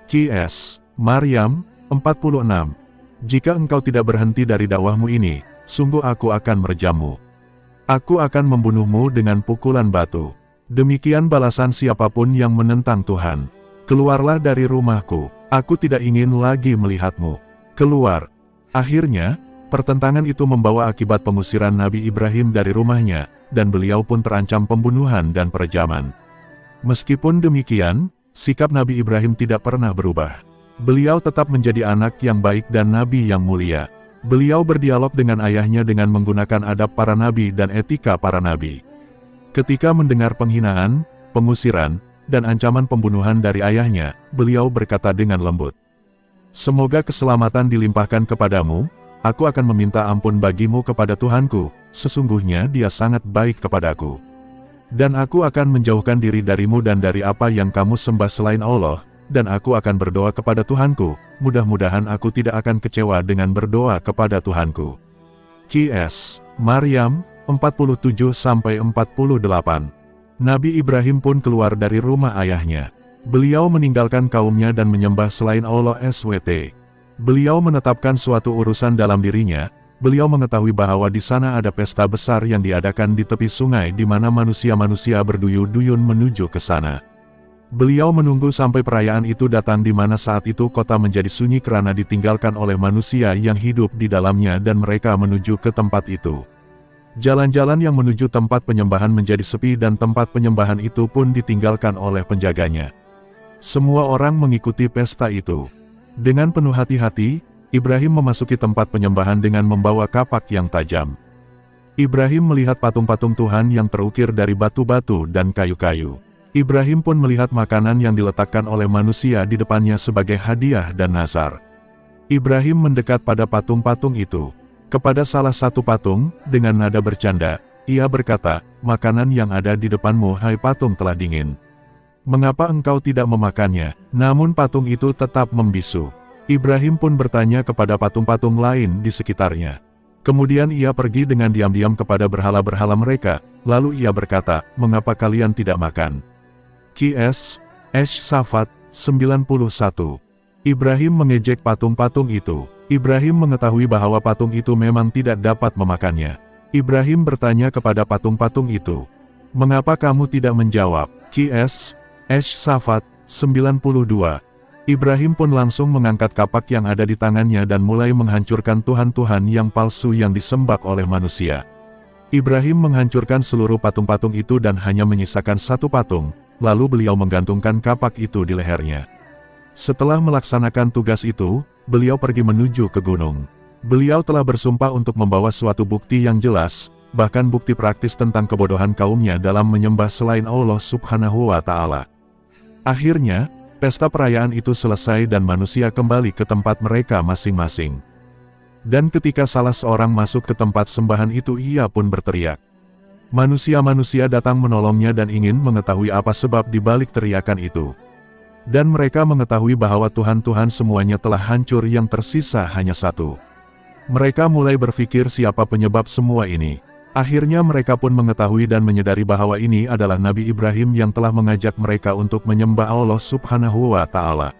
Qs. Maryam 46. "Jika engkau tidak berhenti dari dakwahmu ini, sungguh aku akan merejammu. Aku akan membunuhmu dengan pukulan batu. Demikian balasan siapapun yang menentang Tuhan. Keluarlah dari rumahku, aku tidak ingin lagi melihatmu. Keluar." Akhirnya, pertentangan itu membawa akibat pengusiran Nabi Ibrahim dari rumahnya, dan beliau pun terancam pembunuhan dan perejaman. Meskipun demikian, sikap Nabi Ibrahim tidak pernah berubah. Beliau tetap menjadi anak yang baik dan nabi yang mulia. Beliau berdialog dengan ayahnya dengan menggunakan adab para nabi dan etika para nabi. Ketika mendengar penghinaan, pengusiran, dan ancaman pembunuhan dari ayahnya, beliau berkata dengan lembut, "Semoga keselamatan dilimpahkan kepadamu. Aku akan meminta ampun bagimu kepada Tuhanku, sesungguhnya Dia sangat baik kepadaku. Dan aku akan menjauhkan diri darimu dan dari apa yang kamu sembah selain Allah, dan aku akan berdoa kepada Tuhanku, mudah-mudahan aku tidak akan kecewa dengan berdoa kepada Tuhanku." Qs. Maryam, 47-48. Nabi Ibrahim pun keluar dari rumah ayahnya. Beliau meninggalkan kaumnya dan menyembah selain Allah SWT. Beliau menetapkan suatu urusan dalam dirinya. Beliau mengetahui bahwa di sana ada pesta besar yang diadakan di tepi sungai di mana manusia-manusia berduyun-duyun menuju ke sana. Beliau menunggu sampai perayaan itu datang di mana saat itu kota menjadi sunyi karena ditinggalkan oleh manusia yang hidup di dalamnya dan mereka menuju ke tempat itu. Jalan-jalan yang menuju tempat penyembahan menjadi sepi dan tempat penyembahan itu pun ditinggalkan oleh penjaganya. Semua orang mengikuti pesta itu. Dengan penuh hati-hati, Ibrahim memasuki tempat penyembahan dengan membawa kapak yang tajam. Ibrahim melihat patung-patung Tuhan yang terukir dari batu-batu dan kayu-kayu. Ibrahim pun melihat makanan yang diletakkan oleh manusia di depannya sebagai hadiah dan nazar. Ibrahim mendekat pada patung-patung itu. Kepada salah satu patung, dengan nada bercanda, ia berkata, "Makanan yang ada di depanmu, hai patung, telah dingin. Mengapa engkau tidak memakannya?" Namun patung itu tetap membisu. Ibrahim pun bertanya kepada patung-patung lain di sekitarnya. Kemudian ia pergi dengan diam-diam kepada berhala-berhala mereka, lalu ia berkata, "Mengapa kalian tidak makan?" Qs. Safat, 91. Ibrahim mengejek patung-patung itu. Ibrahim mengetahui bahwa patung itu memang tidak dapat memakannya. Ibrahim bertanya kepada patung-patung itu, "Mengapa kamu tidak menjawab?" Qs. Safat, 92. Ibrahim pun langsung mengangkat kapak yang ada di tangannya dan mulai menghancurkan tuhan-tuhan yang palsu yang disembah oleh manusia. Ibrahim menghancurkan seluruh patung-patung itu dan hanya menyisakan satu patung. Lalu beliau menggantungkan kapak itu di lehernya. Setelah melaksanakan tugas itu, beliau pergi menuju ke gunung. Beliau telah bersumpah untuk membawa suatu bukti yang jelas, bahkan bukti praktis tentang kebodohan kaumnya dalam menyembah selain Allah Subhanahu wa Ta'ala. Akhirnya, pesta perayaan itu selesai dan manusia kembali ke tempat mereka masing-masing. Dan ketika salah seorang masuk ke tempat sembahan itu, ia pun berteriak. Manusia-manusia datang menolongnya dan ingin mengetahui apa sebab di balik teriakan itu. Dan mereka mengetahui bahwa Tuhan-Tuhan semuanya telah hancur, yang tersisa hanya satu. Mereka mulai berpikir siapa penyebab semua ini. Akhirnya mereka pun mengetahui dan menyadari bahwa ini adalah Nabi Ibrahim yang telah mengajak mereka untuk menyembah Allah Subhanahu wa Ta'ala.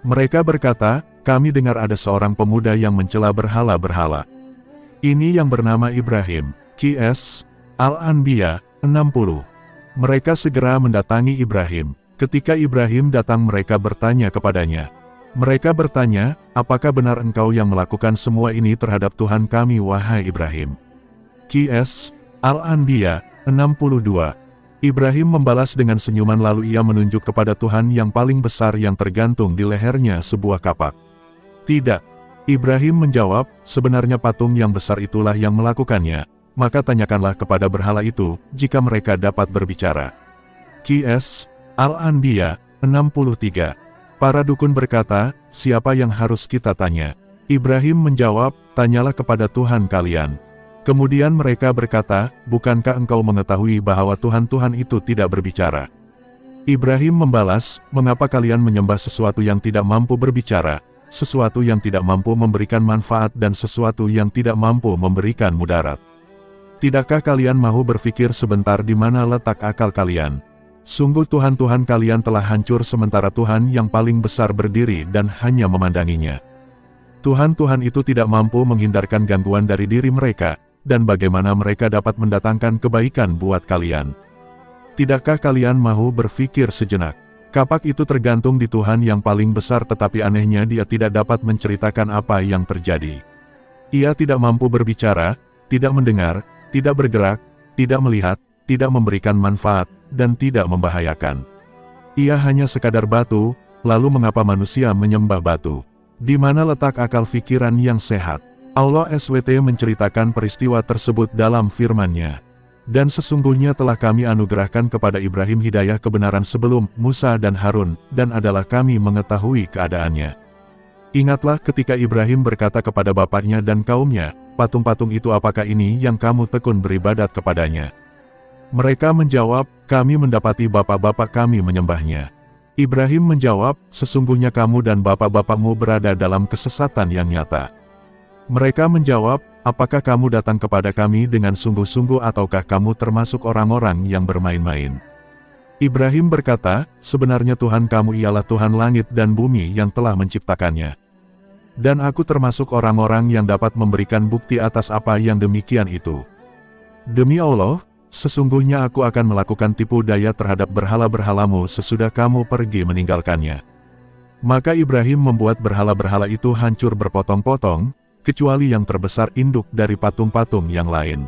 Mereka berkata, "Kami dengar ada seorang pemuda yang mencela berhala-berhala. Ini yang bernama Ibrahim." Qs. Al-Anbiya, 60. Mereka segera mendatangi Ibrahim. Ketika Ibrahim datang, mereka bertanya kepadanya. Mereka bertanya, "Apakah benar engkau yang melakukan semua ini terhadap Tuhan kami, wahai Ibrahim?" Qs. Al-Anbiya, 62. Ibrahim membalas dengan senyuman lalu ia menunjuk kepada Tuhan yang paling besar yang tergantung di lehernya sebuah kapak. "Tidak." Ibrahim menjawab, "Sebenarnya patung yang besar itulah yang melakukannya. Maka tanyakanlah kepada berhala itu, jika mereka dapat berbicara." Qs. Al-Anbiya, 63. Para dukun berkata, "Siapa yang harus kita tanya?" Ibrahim menjawab, "Tanyalah kepada Tuhan kalian." Kemudian mereka berkata, "Bukankah engkau mengetahui bahwa Tuhan-Tuhan itu tidak berbicara?" Ibrahim membalas, "Mengapa kalian menyembah sesuatu yang tidak mampu berbicara, sesuatu yang tidak mampu memberikan manfaat dan sesuatu yang tidak mampu memberikan mudarat? Tidakkah kalian mau berpikir sebentar di mana letak akal kalian? Sungguh Tuhan-Tuhan kalian telah hancur sementara Tuhan yang paling besar berdiri dan hanya memandanginya. Tuhan-Tuhan itu tidak mampu menghindarkan gangguan dari diri mereka, dan bagaimana mereka dapat mendatangkan kebaikan buat kalian? Tidakkah kalian mau berpikir sejenak? Kapak itu tergantung di Tuhan yang paling besar, tetapi anehnya dia tidak dapat menceritakan apa yang terjadi. Ia tidak mampu berbicara, tidak mendengar, tidak bergerak, tidak melihat, tidak memberikan manfaat, dan tidak membahayakan. Ia hanya sekadar batu. Lalu mengapa manusia menyembah batu? Di mana letak akal pikiran yang sehat? Allah SWT menceritakan peristiwa tersebut dalam firman-Nya. Dan sesungguhnya telah kami anugerahkan kepada Ibrahim hidayah kebenaran sebelum Musa dan Harun, dan adalah kami mengetahui keadaannya. Ingatlah ketika Ibrahim berkata kepada bapaknya dan kaumnya, "Patung-patung itu apakah ini yang kamu tekun beribadat kepadanya?" Mereka menjawab, "Kami mendapati bapak-bapak kami menyembahnya." Ibrahim menjawab, "Sesungguhnya kamu dan bapak-bapakmu berada dalam kesesatan yang nyata." Mereka menjawab, apakah kamu datang kepada kami dengan sungguh-sungguh ataukah kamu termasuk orang-orang yang bermain-main?" Ibrahim berkata, "Sebenarnya Tuhan kamu ialah Tuhan langit dan bumi yang telah menciptakannya. Dan aku termasuk orang-orang yang dapat memberikan bukti atas apa yang demikian itu. Demi Allah, sesungguhnya aku akan melakukan tipu daya terhadap berhala-berhalamu sesudah kamu pergi meninggalkannya." Maka Ibrahim membuat berhala-berhala itu hancur berpotong-potong, kecuali yang terbesar induk dari patung-patung yang lain,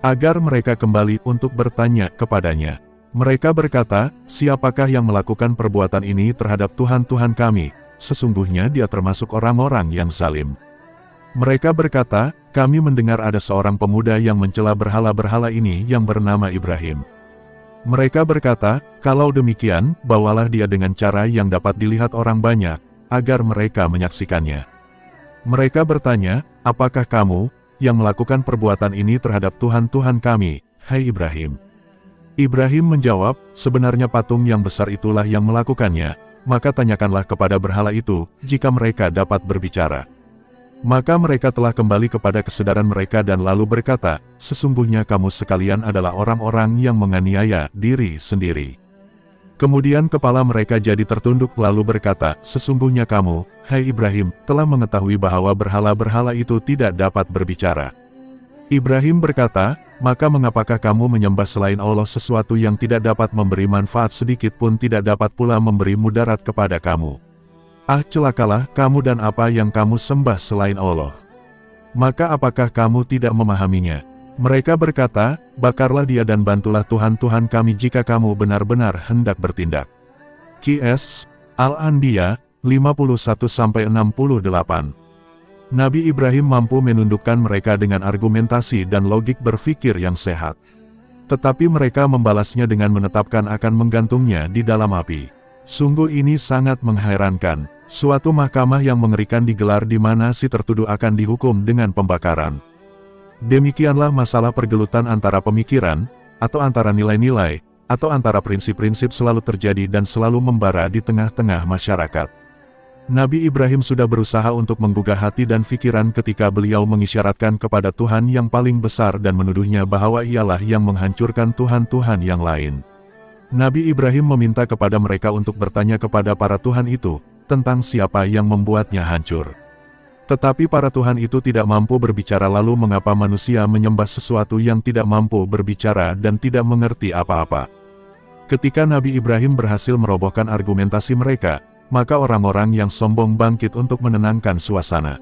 agar mereka kembali untuk bertanya kepadanya. Mereka berkata, "Siapakah yang melakukan perbuatan ini terhadap Tuhan-Tuhan kami? Sesungguhnya dia termasuk orang-orang yang zalim." Mereka berkata, "Kami mendengar ada seorang pemuda yang mencela berhala-berhala ini yang bernama Ibrahim." Mereka berkata, "Kalau demikian, bawalah dia dengan cara yang dapat dilihat orang banyak, agar mereka menyaksikannya." Mereka bertanya, "Apakah kamu yang melakukan perbuatan ini terhadap Tuhan-Tuhan kami, hai Ibrahim?" Ibrahim menjawab, "Sebenarnya patung yang besar itulah yang melakukannya, maka tanyakanlah kepada berhala itu, jika mereka dapat berbicara." Maka mereka telah kembali kepada kesadaran mereka dan lalu berkata, "Sesungguhnya kamu sekalian adalah orang-orang yang menganiaya diri sendiri." Kemudian kepala mereka jadi tertunduk lalu berkata, "Sesungguhnya kamu, hai Ibrahim, telah mengetahui bahwa berhala-berhala itu tidak dapat berbicara." Ibrahim berkata, "Maka mengapakah kamu menyembah selain Allah sesuatu yang tidak dapat memberi manfaat sedikit pun tidak dapat pula memberi mudarat kepada kamu? Ah, celakalah kamu dan apa yang kamu sembah selain Allah. Maka apakah kamu tidak memahaminya?" Mereka berkata, "Bakarlah dia dan bantulah Tuhan-Tuhan kami jika kamu benar-benar hendak bertindak." Qs. Al-Anbiya, 51-68. Nabi Ibrahim mampu menundukkan mereka dengan argumentasi dan logik berpikir yang sehat. Tetapi mereka membalasnya dengan menetapkan akan menggantungnya di dalam api. Sungguh ini sangat mengherankan. Suatu mahkamah yang mengerikan digelar di mana si tertuduh akan dihukum dengan pembakaran. Demikianlah masalah pergelutan antara pemikiran, atau antara nilai-nilai, atau antara prinsip-prinsip selalu terjadi dan selalu membara di tengah-tengah masyarakat. Nabi Ibrahim sudah berusaha untuk menggugah hati dan pikiran ketika beliau mengisyaratkan kepada Tuhan yang paling besar dan menuduhnya bahwa ialah yang menghancurkan Tuhan-Tuhan yang lain. Nabi Ibrahim meminta kepada mereka untuk bertanya kepada para Tuhan itu, tentang siapa yang membuatnya hancur. Tetapi para Tuhan itu tidak mampu berbicara, lalu mengapa manusia menyembah sesuatu yang tidak mampu berbicara dan tidak mengerti apa-apa? Ketika Nabi Ibrahim berhasil merobohkan argumentasi mereka, maka orang-orang yang sombong bangkit untuk menenangkan suasana.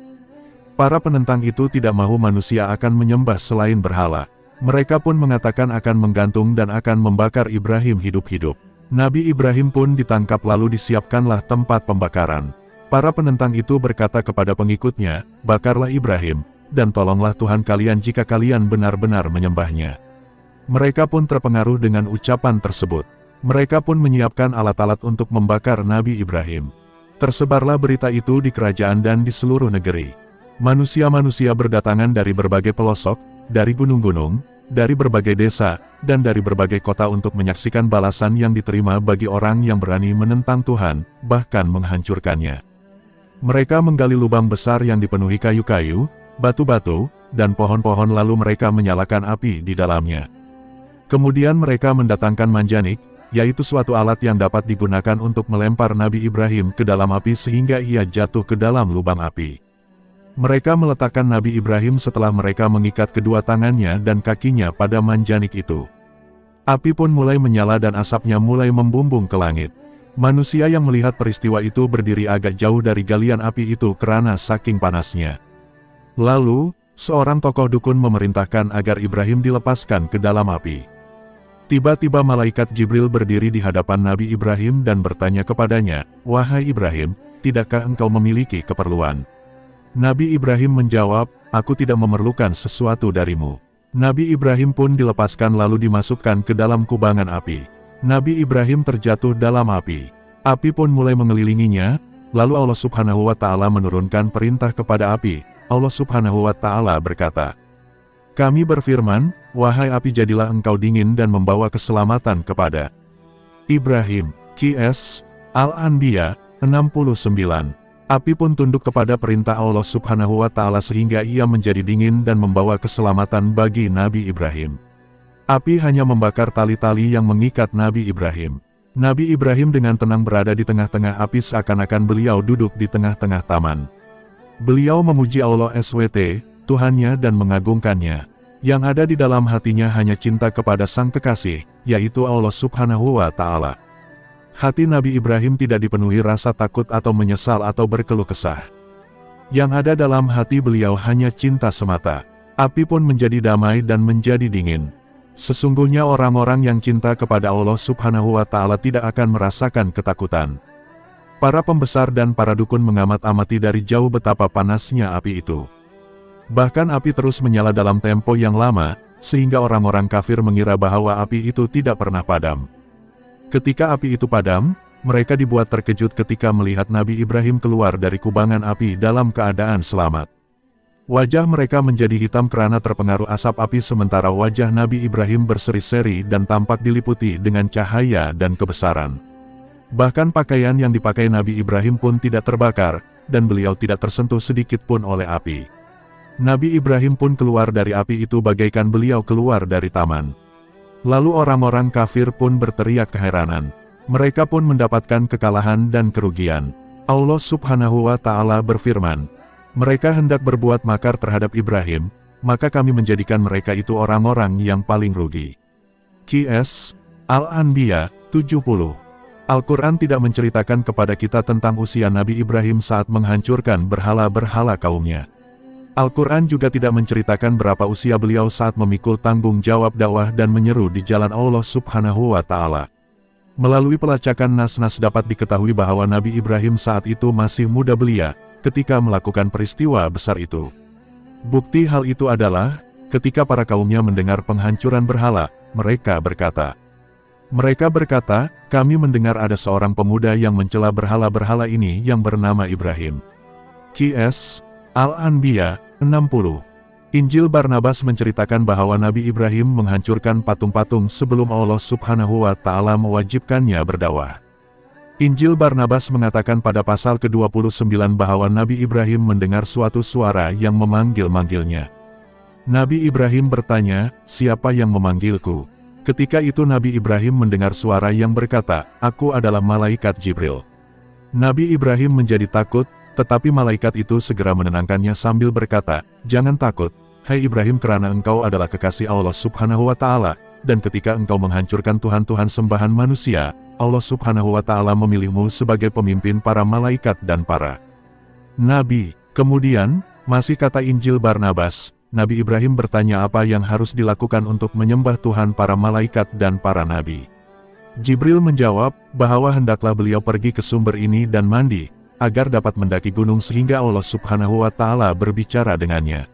Para penentang itu tidak mahu manusia akan menyembah selain berhala. Mereka pun mengatakan akan menggantung dan akan membakar Ibrahim hidup-hidup. Nabi Ibrahim pun ditangkap lalu disiapkanlah tempat pembakaran. Para penentang itu berkata kepada pengikutnya, "Bakarlah Ibrahim, dan tolonglah Tuhan kalian jika kalian benar-benar menyembahnya." Mereka pun terpengaruh dengan ucapan tersebut. Mereka pun menyiapkan alat-alat untuk membakar Nabi Ibrahim. Tersebarlah berita itu di kerajaan dan di seluruh negeri. Manusia-manusia berdatangan dari berbagai pelosok, dari gunung-gunung, dari berbagai desa, dan dari berbagai kota untuk menyaksikan balasan yang diterima bagi orang yang berani menentang Tuhan, bahkan menghancurkannya. Mereka menggali lubang besar yang dipenuhi kayu-kayu, batu-batu, dan pohon-pohon lalu mereka menyalakan api di dalamnya. Kemudian mereka mendatangkan manjanik, yaitu suatu alat yang dapat digunakan untuk melempar Nabi Ibrahim ke dalam api sehingga ia jatuh ke dalam lubang api. Mereka meletakkan Nabi Ibrahim setelah mereka mengikat kedua tangannya dan kakinya pada manjanik itu. Api pun mulai menyala dan asapnya mulai membumbung ke langit. Manusia yang melihat peristiwa itu berdiri agak jauh dari galian api itu karena saking panasnya. Lalu, seorang tokoh dukun memerintahkan agar Ibrahim dilepaskan ke dalam api. Tiba-tiba malaikat Jibril berdiri di hadapan Nabi Ibrahim dan bertanya kepadanya, "Wahai Ibrahim, tidakkah engkau memiliki keperluan?" Nabi Ibrahim menjawab, "Aku tidak memerlukan sesuatu darimu." Nabi Ibrahim pun dilepaskan lalu dimasukkan ke dalam kubangan api. Nabi Ibrahim terjatuh dalam api. Api pun mulai mengelilinginya, lalu Allah Subhanahu wa Ta'ala menurunkan perintah kepada api. Allah Subhanahu wa Ta'ala berkata, "Kami berfirman, wahai api jadilah engkau dingin dan membawa keselamatan kepada Ibrahim." Qs. Al-Anbiya, 69. Api pun tunduk kepada perintah Allah Subhanahu wa Ta'ala sehingga ia menjadi dingin dan membawa keselamatan bagi Nabi Ibrahim. Api hanya membakar tali-tali yang mengikat Nabi Ibrahim. Nabi Ibrahim dengan tenang berada di tengah-tengah api seakan-akan beliau duduk di tengah-tengah taman. Beliau memuji Allah SWT, Tuhannya dan mengagungkannya. Yang ada di dalam hatinya hanya cinta kepada Sang Kekasih, yaitu Allah Subhanahu wa Ta'ala. Hati Nabi Ibrahim tidak dipenuhi rasa takut atau menyesal atau berkeluh kesah. Yang ada dalam hati beliau hanya cinta semata. Api pun menjadi damai dan menjadi dingin. Sesungguhnya orang-orang yang cinta kepada Allah Subhanahu wa Ta'ala tidak akan merasakan ketakutan. Para pembesar dan para dukun mengamat-amati dari jauh betapa panasnya api itu. Bahkan api terus menyala dalam tempo yang lama, sehingga orang-orang kafir mengira bahwa api itu tidak pernah padam. Ketika api itu padam, mereka dibuat terkejut ketika melihat Nabi Ibrahim keluar dari kubangan api dalam keadaan selamat. Wajah mereka menjadi hitam karena terpengaruh asap api sementara wajah Nabi Ibrahim berseri-seri dan tampak diliputi dengan cahaya dan kebesaran. Bahkan pakaian yang dipakai Nabi Ibrahim pun tidak terbakar, dan beliau tidak tersentuh sedikit pun oleh api. Nabi Ibrahim pun keluar dari api itu bagaikan beliau keluar dari taman. Lalu orang-orang kafir pun berteriak keheranan. Mereka pun mendapatkan kekalahan dan kerugian. Allah Subhanahu wa Ta'ala berfirman, mereka hendak berbuat makar terhadap Ibrahim, maka kami menjadikan mereka itu orang-orang yang paling rugi. Qs. Al-Anbiya, 70. Al-Quran tidak menceritakan kepada kita tentang usia Nabi Ibrahim saat menghancurkan berhala-berhala kaumnya. Al-Quran juga tidak menceritakan berapa usia beliau saat memikul tanggung jawab dakwah dan menyeru di jalan Allah Subhanahu wa Ta'ala. Melalui pelacakan nas-nas dapat diketahui bahwa Nabi Ibrahim saat itu masih muda belia, ketika melakukan peristiwa besar itu. Bukti hal itu adalah, ketika para kaumnya mendengar penghancuran berhala, mereka berkata, kami mendengar ada seorang pemuda yang mencela berhala-berhala ini yang bernama Ibrahim. Qs. Al-Anbiya, 60. Injil Barnabas menceritakan bahwa Nabi Ibrahim menghancurkan patung-patung sebelum Allah Subhanahu wa Ta'ala mewajibkannya berdakwah. Injil Barnabas mengatakan pada pasal ke-29 bahwa Nabi Ibrahim mendengar suatu suara yang memanggil-manggilnya. Nabi Ibrahim bertanya, siapa yang memanggilku? Ketika itu Nabi Ibrahim mendengar suara yang berkata, aku adalah malaikat Jibril. Nabi Ibrahim menjadi takut, tetapi malaikat itu segera menenangkannya sambil berkata, jangan takut, hai Ibrahim karena engkau adalah kekasih Allah Subhanahu wa Ta'ala, dan ketika engkau menghancurkan Tuhan-Tuhan sembahan manusia, Allah Subhanahu wa Ta'ala memilihmu sebagai pemimpin para malaikat dan para nabi. Kemudian, masih kata Injil Barnabas, Nabi Ibrahim bertanya apa yang harus dilakukan untuk menyembah Tuhan para malaikat dan para nabi. Jibril menjawab, bahwa hendaklah beliau pergi ke sumber ini dan mandi, agar dapat mendaki gunung sehingga Allah Subhanahu wa Ta'ala berbicara dengannya.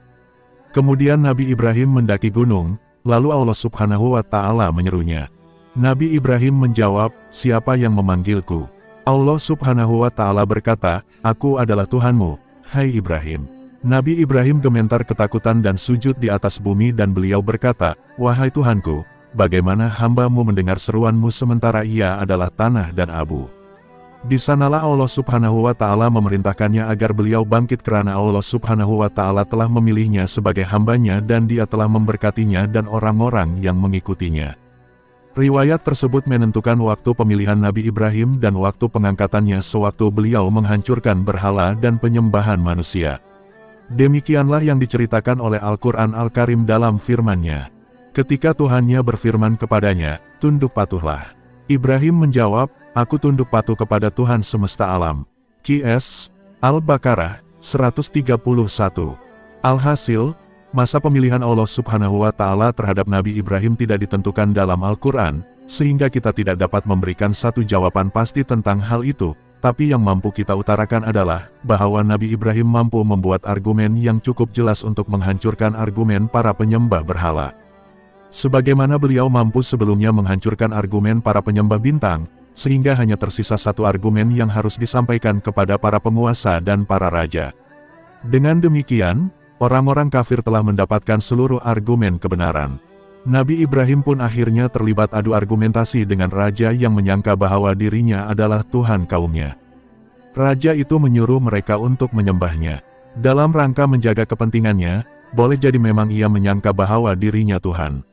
Kemudian Nabi Ibrahim mendaki gunung, lalu Allah Subhanahu wa Ta'ala menyerunya. Nabi Ibrahim menjawab, siapa yang memanggilku? Allah Subhanahu wa Ta'ala berkata, aku adalah Tuhanmu, hai Ibrahim. Nabi Ibrahim gemetar ketakutan dan sujud di atas bumi dan beliau berkata, wahai Tuhanku, bagaimana hamba-Mu mendengar seruan-Mu sementara ia adalah tanah dan abu? Di sanalah Allah Subhanahu wa Ta'ala memerintahkannya agar beliau bangkit karena Allah Subhanahu wa Ta'ala telah memilihnya sebagai hambanya dan dia telah memberkatinya dan orang-orang yang mengikutinya. Riwayat tersebut menentukan waktu pemilihan Nabi Ibrahim dan waktu pengangkatannya sewaktu beliau menghancurkan berhala dan penyembahan manusia. Demikianlah yang diceritakan oleh Al-Quran Al-Karim dalam firman-Nya. Ketika Tuhannya berfirman kepadanya, tunduk patuhlah. Ibrahim menjawab, aku tunduk patuh kepada Tuhan semesta alam. Qs. Al-Baqarah, 131. Alhasil, masa pemilihan Allah Subhanahu wa Ta'ala terhadap Nabi Ibrahim tidak ditentukan dalam Al-Quran, sehingga kita tidak dapat memberikan satu jawaban pasti tentang hal itu, tapi yang mampu kita utarakan adalah, bahwa Nabi Ibrahim mampu membuat argumen yang cukup jelas untuk menghancurkan argumen para penyembah berhala. Sebagaimana beliau mampu sebelumnya menghancurkan argumen para penyembah bintang, sehingga hanya tersisa satu argumen yang harus disampaikan kepada para penguasa dan para raja. Dengan demikian, orang-orang kafir telah mendapatkan seluruh argumen kebenaran. Nabi Ibrahim pun akhirnya terlibat adu argumentasi dengan raja yang menyangka bahwa dirinya adalah Tuhan kaumnya. Raja itu menyuruh mereka untuk menyembahnya. Dalam rangka menjaga kepentingannya, boleh jadi memang ia menyangka bahwa dirinya Tuhan.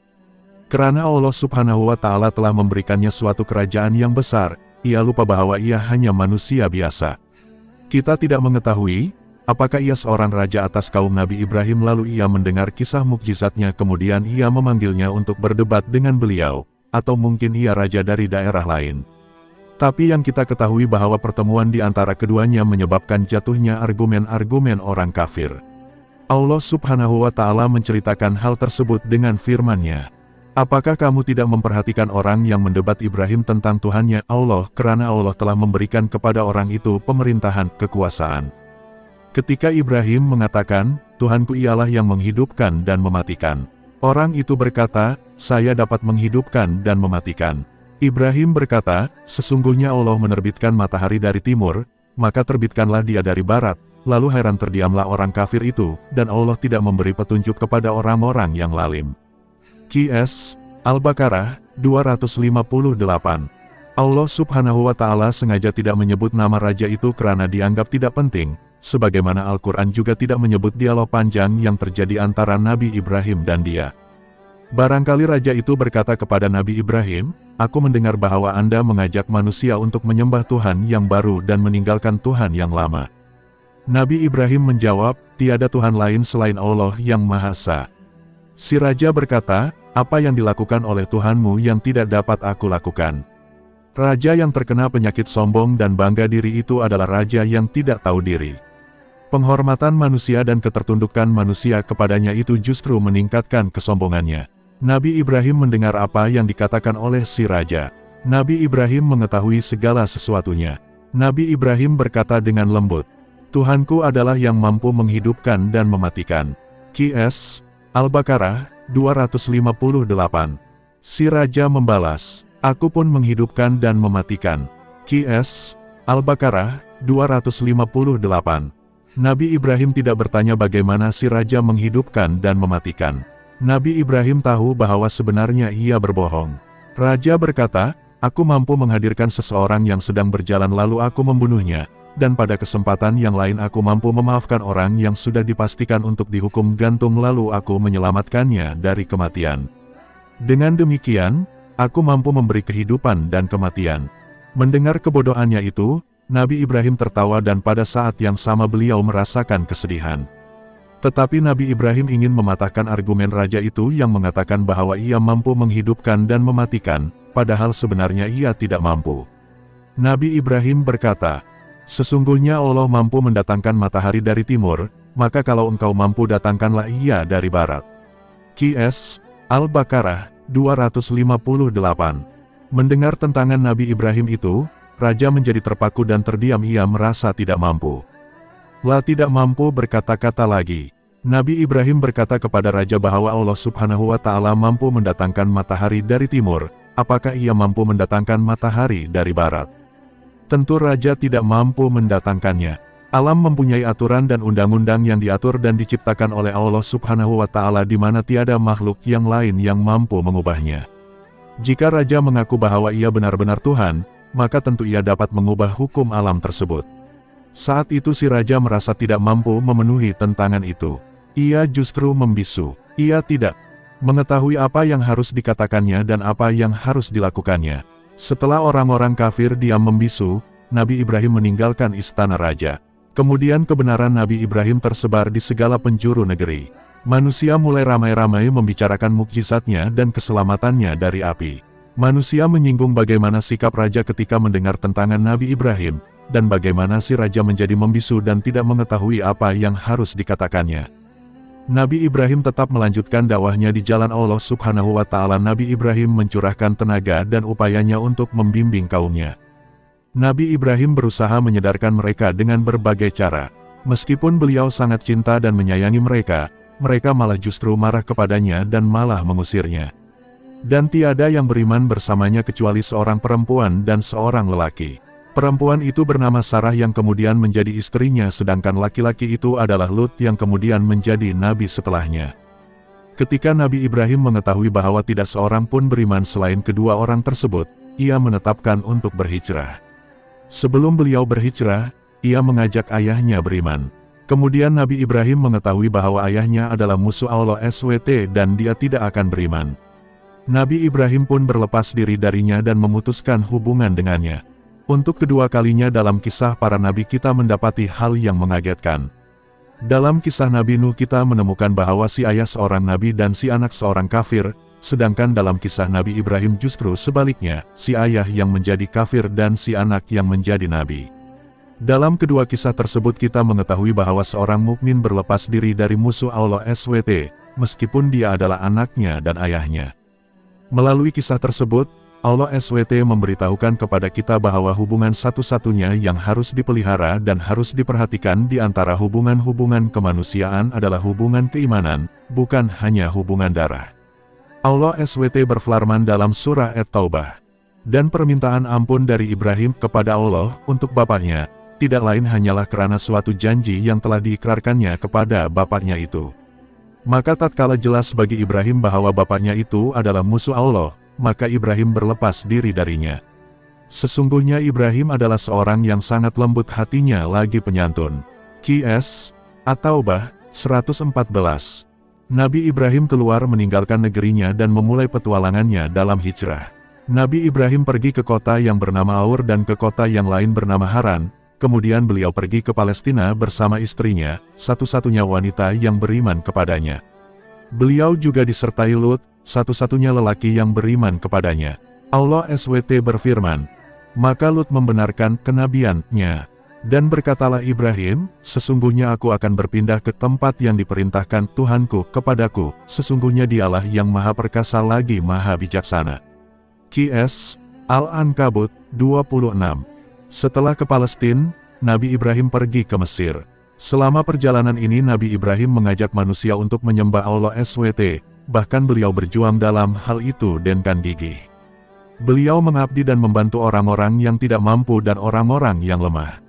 Karena Allah Subhanahu wa Ta'ala telah memberikannya suatu kerajaan yang besar, ia lupa bahwa ia hanya manusia biasa. Kita tidak mengetahui apakah ia seorang raja atas kaum Nabi Ibrahim lalu ia mendengar kisah mukjizatnya kemudian ia memanggilnya untuk berdebat dengan beliau, atau mungkin ia raja dari daerah lain. Tapi yang kita ketahui bahwa pertemuan di antara keduanya menyebabkan jatuhnya argumen-argumen orang kafir. Allah Subhanahu wa Ta'ala menceritakan hal tersebut dengan firman-Nya. Apakah kamu tidak memperhatikan orang yang mendebat Ibrahim tentang Tuhannya Allah karena Allah telah memberikan kepada orang itu pemerintahan, kekuasaan. Ketika Ibrahim mengatakan, Tuhanku ialah yang menghidupkan dan mematikan. Orang itu berkata, saya dapat menghidupkan dan mematikan. Ibrahim berkata, sesungguhnya Allah menerbitkan matahari dari timur, maka terbitkanlah dia dari barat. Lalu heran terdiamlah orang kafir itu, dan Allah tidak memberi petunjuk kepada orang-orang yang lalim. Qs. Al-Baqarah, 258. Allah Subhanahu wa Ta'ala sengaja tidak menyebut nama raja itu karena dianggap tidak penting, sebagaimana Al-Quran juga tidak menyebut dialog panjang yang terjadi antara Nabi Ibrahim dan dia. Barangkali raja itu berkata kepada Nabi Ibrahim, aku mendengar bahwa Anda mengajak manusia untuk menyembah Tuhan yang baru dan meninggalkan Tuhan yang lama. Nabi Ibrahim menjawab, tiada Tuhan lain selain Allah yang Maha Esa. Si raja berkata, apa yang dilakukan oleh Tuhanmu yang tidak dapat aku lakukan? Raja yang terkena penyakit sombong dan bangga diri itu adalah raja yang tidak tahu diri. Penghormatan manusia dan ketertundukan manusia kepadanya itu justru meningkatkan kesombongannya. Nabi Ibrahim mendengar apa yang dikatakan oleh si raja. Nabi Ibrahim mengetahui segala sesuatunya. Nabi Ibrahim berkata dengan lembut, Tuhanku adalah yang mampu menghidupkan dan mematikan. Qs. Al-Baqarah, 258. Si raja membalas, aku pun menghidupkan dan mematikan. Qs. Al-Baqarah, 258. Nabi Ibrahim tidak bertanya bagaimana si raja menghidupkan dan mematikan. Nabi Ibrahim tahu bahwa sebenarnya ia berbohong. Raja berkata, aku mampu menghadirkan seseorang yang sedang berjalan lalu aku membunuhnya, dan pada kesempatan yang lain aku mampu memaafkan orang yang sudah dipastikan untuk dihukum gantung lalu aku menyelamatkannya dari kematian. Dengan demikian, aku mampu memberi kehidupan dan kematian. Mendengar kebodohannya itu, Nabi Ibrahim tertawa dan pada saat yang sama beliau merasakan kesedihan. Tetapi Nabi Ibrahim ingin mematahkan argumen raja itu yang mengatakan bahwa ia mampu menghidupkan dan mematikan, padahal sebenarnya ia tidak mampu. Nabi Ibrahim berkata, sesungguhnya Allah mampu mendatangkan matahari dari timur, maka kalau engkau mampu datangkanlah ia dari barat. Qs. Al-Baqarah, 258. Mendengar tentangan Nabi Ibrahim itu, raja menjadi terpaku dan terdiam ia merasa tidak mampu. Tidak mampu berkata-kata lagi. Nabi Ibrahim berkata kepada raja bahwa Allah Subhanahu wa Ta'ala mampu mendatangkan matahari dari timur, apakah ia mampu mendatangkan matahari dari barat? Tentu raja tidak mampu mendatangkannya. Alam mempunyai aturan dan undang-undang yang diatur dan diciptakan oleh Allah Subhanahu wa Ta'ala di mana tiada makhluk yang lain yang mampu mengubahnya. Jika raja mengaku bahwa ia benar-benar Tuhan, maka tentu ia dapat mengubah hukum alam tersebut. Saat itu si raja merasa tidak mampu memenuhi tentangan itu. Ia justru membisu. Ia tidak mengetahui apa yang harus dikatakannya dan apa yang harus dilakukannya. Setelah orang-orang kafir diam membisu, Nabi Ibrahim meninggalkan istana raja. Kemudian kebenaran Nabi Ibrahim tersebar di segala penjuru negeri. Manusia mulai ramai-ramai membicarakan mukjizatnya dan keselamatannya dari api. Manusia menyinggung bagaimana sikap raja ketika mendengar tentangan Nabi Ibrahim, dan bagaimana si raja menjadi membisu dan tidak mengetahui apa yang harus dikatakannya. Nabi Ibrahim tetap melanjutkan dakwahnya di jalan Allah Subhanahu wa Ta'ala. Nabi Ibrahim mencurahkan tenaga dan upayanya untuk membimbing kaumnya. Nabi Ibrahim berusaha menyadarkan mereka dengan berbagai cara. Meskipun beliau sangat cinta dan menyayangi mereka, mereka malah justru marah kepadanya dan malah mengusirnya. Dan tiada yang beriman bersamanya kecuali seorang perempuan dan seorang lelaki. Perempuan itu bernama Sarah yang kemudian menjadi istrinya sedangkan laki-laki itu adalah Lut yang kemudian menjadi nabi setelahnya. Ketika Nabi Ibrahim mengetahui bahwa tidak seorang pun beriman selain kedua orang tersebut, ia menetapkan untuk berhijrah. Sebelum beliau berhijrah, ia mengajak ayahnya beriman. Kemudian Nabi Ibrahim mengetahui bahwa ayahnya adalah musuh Allah SWT dan dia tidak akan beriman. Nabi Ibrahim pun berlepas diri darinya dan memutuskan hubungan dengannya. Untuk kedua kalinya dalam kisah para nabi kita mendapati hal yang mengagetkan. Dalam kisah Nabi Nuh kita menemukan bahwa si ayah seorang nabi dan si anak seorang kafir, sedangkan dalam kisah Nabi Ibrahim justru sebaliknya, si ayah yang menjadi kafir dan si anak yang menjadi nabi. Dalam kedua kisah tersebut kita mengetahui bahwa seorang mukmin berlepas diri dari musuh Allah SWT, meskipun dia adalah anaknya dan ayahnya. Melalui kisah tersebut, Allah SWT memberitahukan kepada kita bahwa hubungan satu-satunya yang harus dipelihara dan harus diperhatikan di antara hubungan-hubungan kemanusiaan adalah hubungan keimanan, bukan hanya hubungan darah. Allah SWT berfirman dalam surah At-Taubah, dan permintaan ampun dari Ibrahim kepada Allah untuk bapaknya, tidak lain hanyalah karena suatu janji yang telah diikrarkannya kepada bapaknya itu. Maka tatkala jelas bagi Ibrahim bahwa bapaknya itu adalah musuh Allah, maka Ibrahim berlepas diri darinya. Sesungguhnya Ibrahim adalah seorang yang sangat lembut hatinya lagi penyantun. Qs. At-Taubah, 114. Nabi Ibrahim keluar meninggalkan negerinya dan memulai petualangannya dalam hijrah. Nabi Ibrahim pergi ke kota yang bernama Aur dan ke kota yang lain bernama Haran, kemudian beliau pergi ke Palestina bersama istrinya, satu-satunya wanita yang beriman kepadanya. Beliau juga disertai Lut, satu-satunya lelaki yang beriman kepadanya. Allah SWT berfirman, maka Lut membenarkan kenabiannya. Dan berkatalah Ibrahim, sesungguhnya aku akan berpindah ke tempat yang diperintahkan Tuhanku kepadaku, sesungguhnya dialah yang maha perkasa lagi maha bijaksana. Qs. Al-Ankabut, 26. Setelah ke Palestina, Nabi Ibrahim pergi ke Mesir. Selama perjalanan ini Nabi Ibrahim mengajak manusia untuk menyembah Allah SWT, bahkan beliau berjuang dalam hal itu dengan gigih. Beliau mengabdi dan membantu orang-orang yang tidak mampu dan orang-orang yang lemah.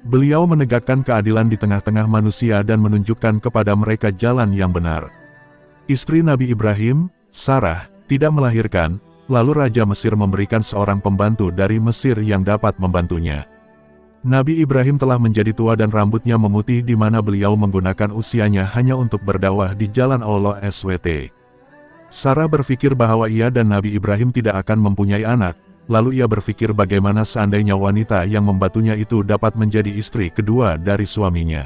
Beliau menegakkan keadilan di tengah-tengah manusia dan menunjukkan kepada mereka jalan yang benar. Istri Nabi Ibrahim, Sarah, tidak melahirkan, lalu Raja Mesir memberikan seorang pembantu dari Mesir yang dapat membantunya. Nabi Ibrahim telah menjadi tua dan rambutnya memutih di mana beliau menggunakan usianya hanya untuk berdakwah di jalan Allah SWT. Sarah berpikir bahwa ia dan Nabi Ibrahim tidak akan mempunyai anak. Lalu ia berpikir bagaimana seandainya wanita yang membantunya itu dapat menjadi istri kedua dari suaminya.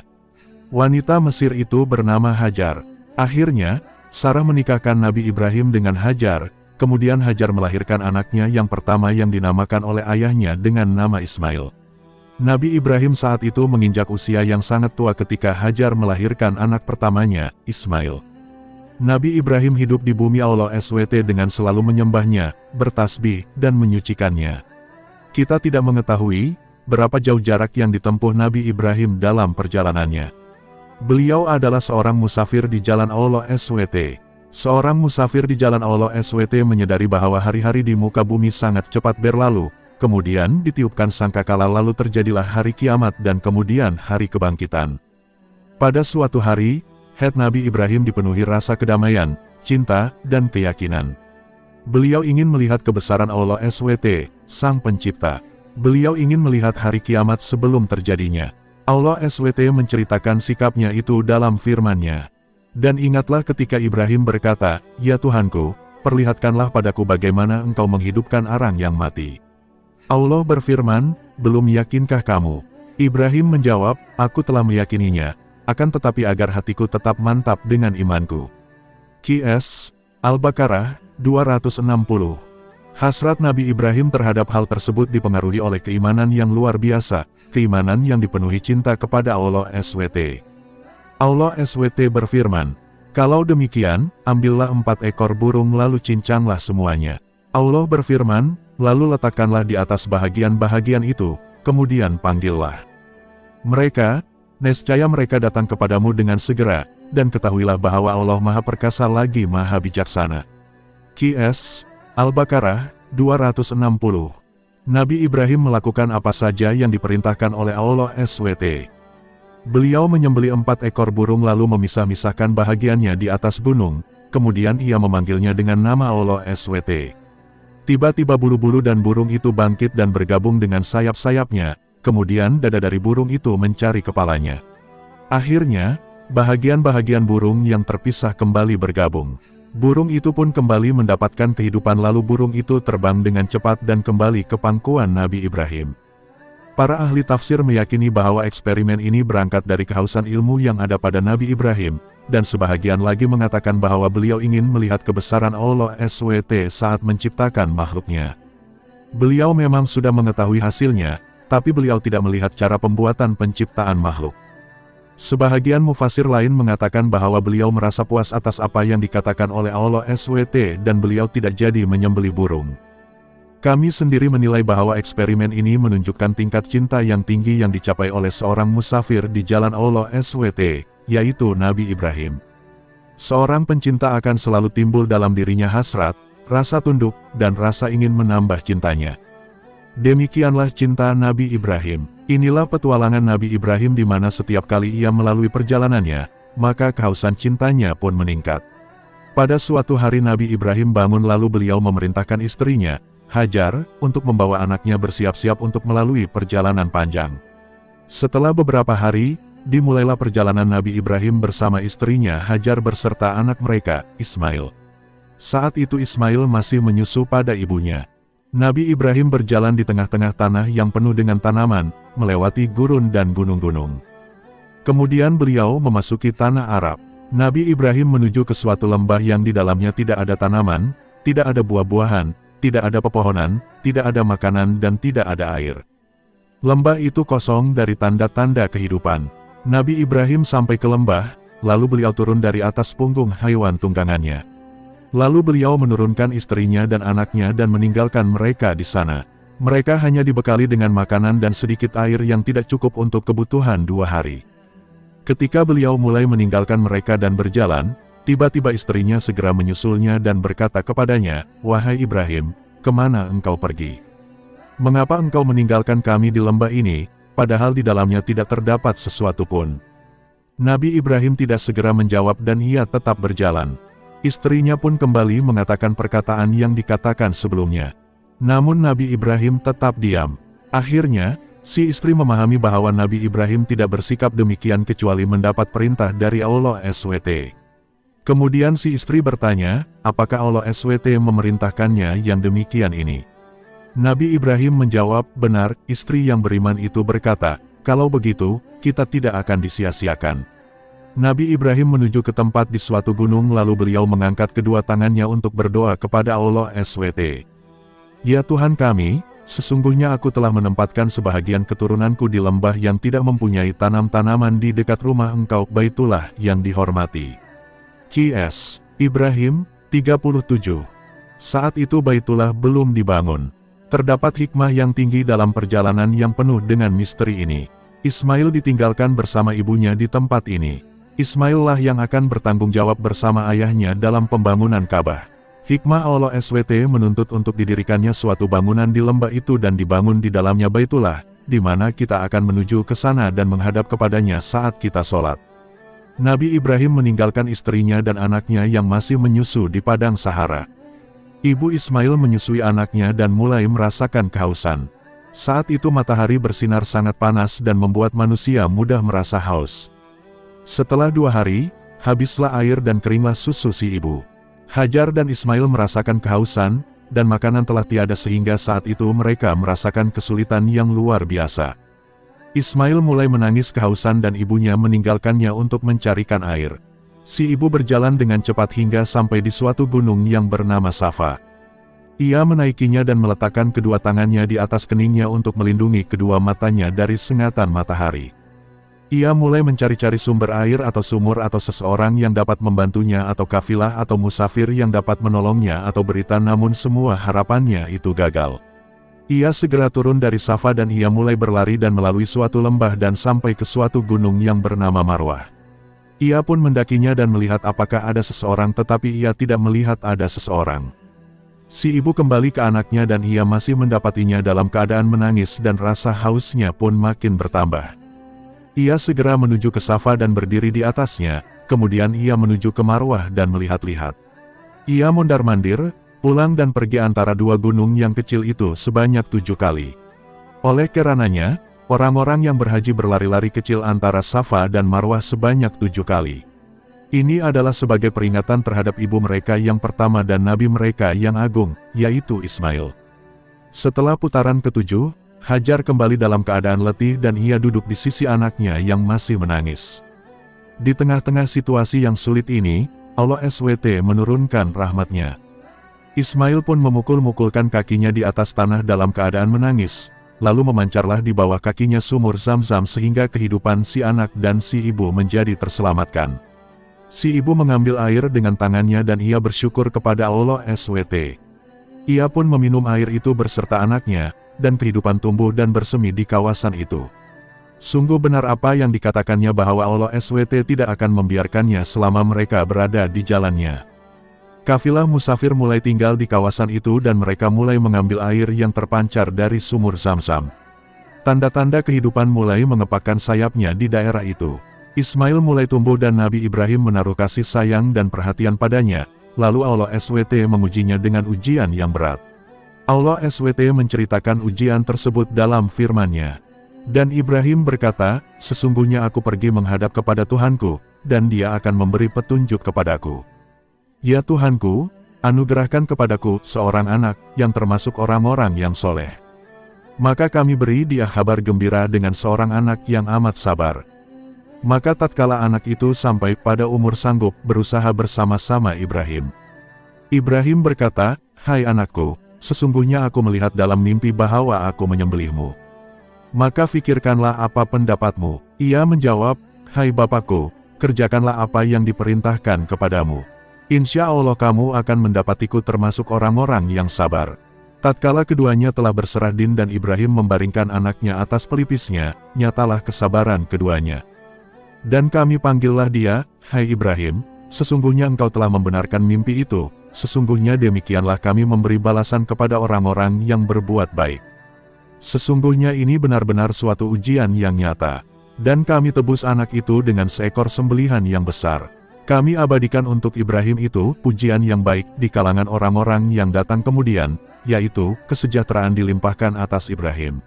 Wanita Mesir itu bernama Hajar. Akhirnya, Sarah menikahkan Nabi Ibrahim dengan Hajar, kemudian Hajar melahirkan anaknya yang pertama yang dinamakan oleh ayahnya dengan nama Ismail. Nabi Ibrahim saat itu menginjak usia yang sangat tua ketika Hajar melahirkan anak pertamanya, Ismail. Nabi Ibrahim hidup di bumi Allah SWT dengan selalu menyembahnya, bertasbih, dan menyucikannya. Kita tidak mengetahui berapa jauh jarak yang ditempuh Nabi Ibrahim dalam perjalanannya. Beliau adalah seorang musafir di jalan Allah SWT. Seorang musafir di jalan Allah SWT menyadari bahwa hari-hari di muka bumi sangat cepat berlalu, kemudian ditiupkan sangkakala lalu terjadilah hari kiamat dan kemudian hari kebangkitan. Pada suatu hari, hati Nabi Ibrahim dipenuhi rasa kedamaian, cinta, dan keyakinan. Beliau ingin melihat kebesaran Allah SWT, Sang Pencipta. Beliau ingin melihat hari kiamat sebelum terjadinya. Allah SWT menceritakan sikapnya itu dalam firman-Nya. Dan ingatlah ketika Ibrahim berkata, "Ya Tuhanku, perlihatkanlah padaku bagaimana Engkau menghidupkan orang yang mati." Allah berfirman, "Belum yakinkah kamu?" Ibrahim menjawab, "Aku telah meyakininya, akan tetapi agar hatiku tetap mantap dengan imanku." Qs. Al-Baqarah, 260. Hasrat Nabi Ibrahim terhadap hal tersebut dipengaruhi oleh keimanan yang luar biasa, keimanan yang dipenuhi cinta kepada Allah SWT. Allah SWT berfirman, "Kalau demikian, ambillah 4 ekor burung lalu cincanglah semuanya." Allah berfirman, "Lalu letakkanlah di atas bahagian-bahagian itu, kemudian panggillah mereka, nescaya mereka datang kepadamu dengan segera, dan ketahuilah bahwa Allah Maha Perkasa lagi Maha Bijaksana." Qs. Al-Baqarah, 260. Nabi Ibrahim melakukan apa saja yang diperintahkan oleh Allah SWT. Beliau menyembelih 4 ekor burung lalu memisah-misahkan bahagiannya di atas gunung, kemudian ia memanggilnya dengan nama Allah SWT. Tiba-tiba bulu-bulu dan burung itu bangkit dan bergabung dengan sayap-sayapnya, kemudian dada dari burung itu mencari kepalanya. Akhirnya, bahagian-bahagian burung yang terpisah kembali bergabung. Burung itu pun kembali mendapatkan kehidupan, lalu burung itu terbang dengan cepat dan kembali ke pangkuan Nabi Ibrahim. Para ahli tafsir meyakini bahwa eksperimen ini berangkat dari kehausan ilmu yang ada pada Nabi Ibrahim, dan sebahagian lagi mengatakan bahwa beliau ingin melihat kebesaran Allah SWT saat menciptakan makhluknya. Beliau memang sudah mengetahui hasilnya, tapi beliau tidak melihat cara pembuatan penciptaan makhluk. Sebahagian mufasir lain mengatakan bahwa beliau merasa puas atas apa yang dikatakan oleh Allah SWT dan beliau tidak jadi menyembelih burung. Kami sendiri menilai bahwa eksperimen ini menunjukkan tingkat cinta yang tinggi yang dicapai oleh seorang musafir di jalan Allah SWT, yaitu Nabi Ibrahim. Seorang pencinta akan selalu timbul dalam dirinya hasrat, rasa tunduk, dan rasa ingin menambah cintanya. Demikianlah cinta Nabi Ibrahim. Inilah petualangan Nabi Ibrahim di mana setiap kali ia melalui perjalanannya, maka kehausan cintanya pun meningkat. Pada suatu hari Nabi Ibrahim bangun lalu beliau memerintahkan istrinya, Hajar, untuk membawa anaknya bersiap-siap untuk melalui perjalanan panjang. Setelah beberapa hari, dimulailah perjalanan Nabi Ibrahim bersama istrinya Hajar beserta anak mereka, Ismail. Saat itu Ismail masih menyusu pada ibunya. Nabi Ibrahim berjalan di tengah-tengah tanah yang penuh dengan tanaman, melewati gurun dan gunung-gunung. Kemudian beliau memasuki tanah Arab. Nabi Ibrahim menuju ke suatu lembah yang di dalamnya tidak ada tanaman, tidak ada buah-buahan, tidak ada pepohonan, tidak ada makanan dan tidak ada air. Lembah itu kosong dari tanda-tanda kehidupan. Nabi Ibrahim sampai ke lembah, lalu beliau turun dari atas punggung hewan tunggangannya. Lalu beliau menurunkan istrinya dan anaknya dan meninggalkan mereka di sana. Mereka hanya dibekali dengan makanan dan sedikit air yang tidak cukup untuk kebutuhan 2 hari. Ketika beliau mulai meninggalkan mereka dan berjalan, tiba-tiba istrinya segera menyusulnya dan berkata kepadanya, "Wahai Ibrahim, kemana engkau pergi? Mengapa engkau meninggalkan kami di lembah ini, padahal di dalamnya tidak terdapat sesuatu pun?" Nabi Ibrahim tidak segera menjawab dan ia tetap berjalan. Istrinya pun kembali mengatakan perkataan yang dikatakan sebelumnya. Namun Nabi Ibrahim tetap diam. Akhirnya, si istri memahami bahwa Nabi Ibrahim tidak bersikap demikian kecuali mendapat perintah dari Allah SWT. Kemudian si istri bertanya, apakah Allah SWT memerintahkannya yang demikian ini? Nabi Ibrahim menjawab, benar. Istri yang beriman itu berkata, kalau begitu, kita tidak akan disia-siakan. Nabi Ibrahim menuju ke tempat di suatu gunung lalu beliau mengangkat kedua tangannya untuk berdoa kepada Allah SWT. Ya Tuhan kami, sesungguhnya aku telah menempatkan sebahagian keturunanku di lembah yang tidak mempunyai tanam-tanaman di dekat rumah engkau Baitullah yang dihormati. Qs. Ibrahim, 37. Saat itu Baitullah belum dibangun. Terdapat hikmah yang tinggi dalam perjalanan yang penuh dengan misteri ini. Ismail ditinggalkan bersama ibunya di tempat ini. Ismail lah yang akan bertanggung jawab bersama ayahnya dalam pembangunan Ka'bah. Hikmah Allah SWT menuntut untuk didirikannya suatu bangunan di lembah itu dan dibangun di dalamnya Baitullah, di mana kita akan menuju ke sana dan menghadap kepadanya saat kita sholat. Nabi Ibrahim meninggalkan istrinya dan anaknya yang masih menyusu di padang Sahara. Ibu Ismail menyusui anaknya dan mulai merasakan kehausan. Saat itu matahari bersinar sangat panas dan membuat manusia mudah merasa haus. Setelah 2 hari, habislah air dan keringlah susu si ibu. Hajar dan Ismail merasakan kehausan, dan makanan telah tiada sehingga saat itu mereka merasakan kesulitan yang luar biasa. Ismail mulai menangis kehausan dan ibunya meninggalkannya untuk mencarikan air. Si ibu berjalan dengan cepat hingga sampai di suatu gunung yang bernama Safa. Ia menaikinya dan meletakkan kedua tangannya di atas keningnya untuk melindungi kedua matanya dari sengatan matahari. Ia mulai mencari-cari sumber air atau sumur atau seseorang yang dapat membantunya atau kafilah atau musafir yang dapat menolongnya atau berita, namun semua harapannya itu gagal. Ia segera turun dari Safa dan ia mulai berlari dan melalui suatu lembah dan sampai ke suatu gunung yang bernama Marwah. Ia pun mendakinya dan melihat apakah ada seseorang tetapi ia tidak melihat ada seseorang. Si ibu kembali ke anaknya dan ia masih mendapatinya dalam keadaan menangis dan rasa hausnya pun makin bertambah. Ia segera menuju ke Safa dan berdiri di atasnya, kemudian ia menuju ke Marwah dan melihat-lihat. Ia mondar-mandir, pulang dan pergi antara 2 gunung yang kecil itu sebanyak 7 kali. Oleh karenanya, Orang-orang yang berhaji berlari-lari kecil antara Safa dan Marwah sebanyak 7 kali. Ini adalah sebagai peringatan terhadap ibu mereka yang pertama dan nabi mereka yang agung, yaitu Ismail. Setelah putaran ke-7, Hajar kembali dalam keadaan letih dan ia duduk di sisi anaknya yang masih menangis. Di tengah-tengah situasi yang sulit ini, Allah SWT menurunkan rahmat-Nya. Ismail pun memukul-mukulkan kakinya di atas tanah dalam keadaan menangis, lalu memancarlah di bawah kakinya sumur Zam-Zam sehingga kehidupan si anak dan si ibu menjadi terselamatkan. Si ibu mengambil air dengan tangannya dan ia bersyukur kepada Allah SWT. Ia pun meminum air itu berserta anaknya, dan kehidupan tumbuh dan bersemi di kawasan itu. Sungguh benar apa yang dikatakannya bahwa Allah SWT tidak akan membiarkannya selama mereka berada di jalannya. Kafilah musafir mulai tinggal di kawasan itu dan mereka mulai mengambil air yang terpancar dari sumur Zam-Zam. Tanda-tanda kehidupan mulai mengepakkan sayapnya di daerah itu. Ismail mulai tumbuh dan Nabi Ibrahim menaruh kasih sayang dan perhatian padanya, lalu Allah SWT mengujinya dengan ujian yang berat. Allah SWT menceritakan ujian tersebut dalam firman-Nya. Dan Ibrahim berkata, sesungguhnya aku pergi menghadap kepada Tuhanku, dan Dia akan memberi petunjuk kepadaku. Ya Tuhanku, anugerahkan kepadaku seorang anak, yang termasuk orang-orang yang soleh. Maka kami beri dia kabar gembira dengan seorang anak yang amat sabar. Maka tatkala anak itu sampai pada umur sanggup berusaha bersama-sama Ibrahim. Ibrahim berkata, hai anakku, sesungguhnya aku melihat dalam mimpi bahwa aku menyembelihmu. Maka fikirkanlah apa pendapatmu. Ia menjawab, hai bapakku, kerjakanlah apa yang diperintahkan kepadamu. Insya Allah kamu akan mendapatiku termasuk orang-orang yang sabar. Tatkala keduanya telah berserah diri dan Ibrahim membaringkan anaknya atas pelipisnya, nyatalah kesabaran keduanya. Dan kami panggillah dia, hai Ibrahim, sesungguhnya engkau telah membenarkan mimpi itu, sesungguhnya demikianlah kami memberi balasan kepada orang-orang yang berbuat baik. Sesungguhnya ini benar-benar suatu ujian yang nyata. Dan kami tebus anak itu dengan seekor sembelihan yang besar. Kami abadikan untuk Ibrahim itu pujian yang baik di kalangan orang-orang yang datang kemudian, yaitu kesejahteraan dilimpahkan atas Ibrahim.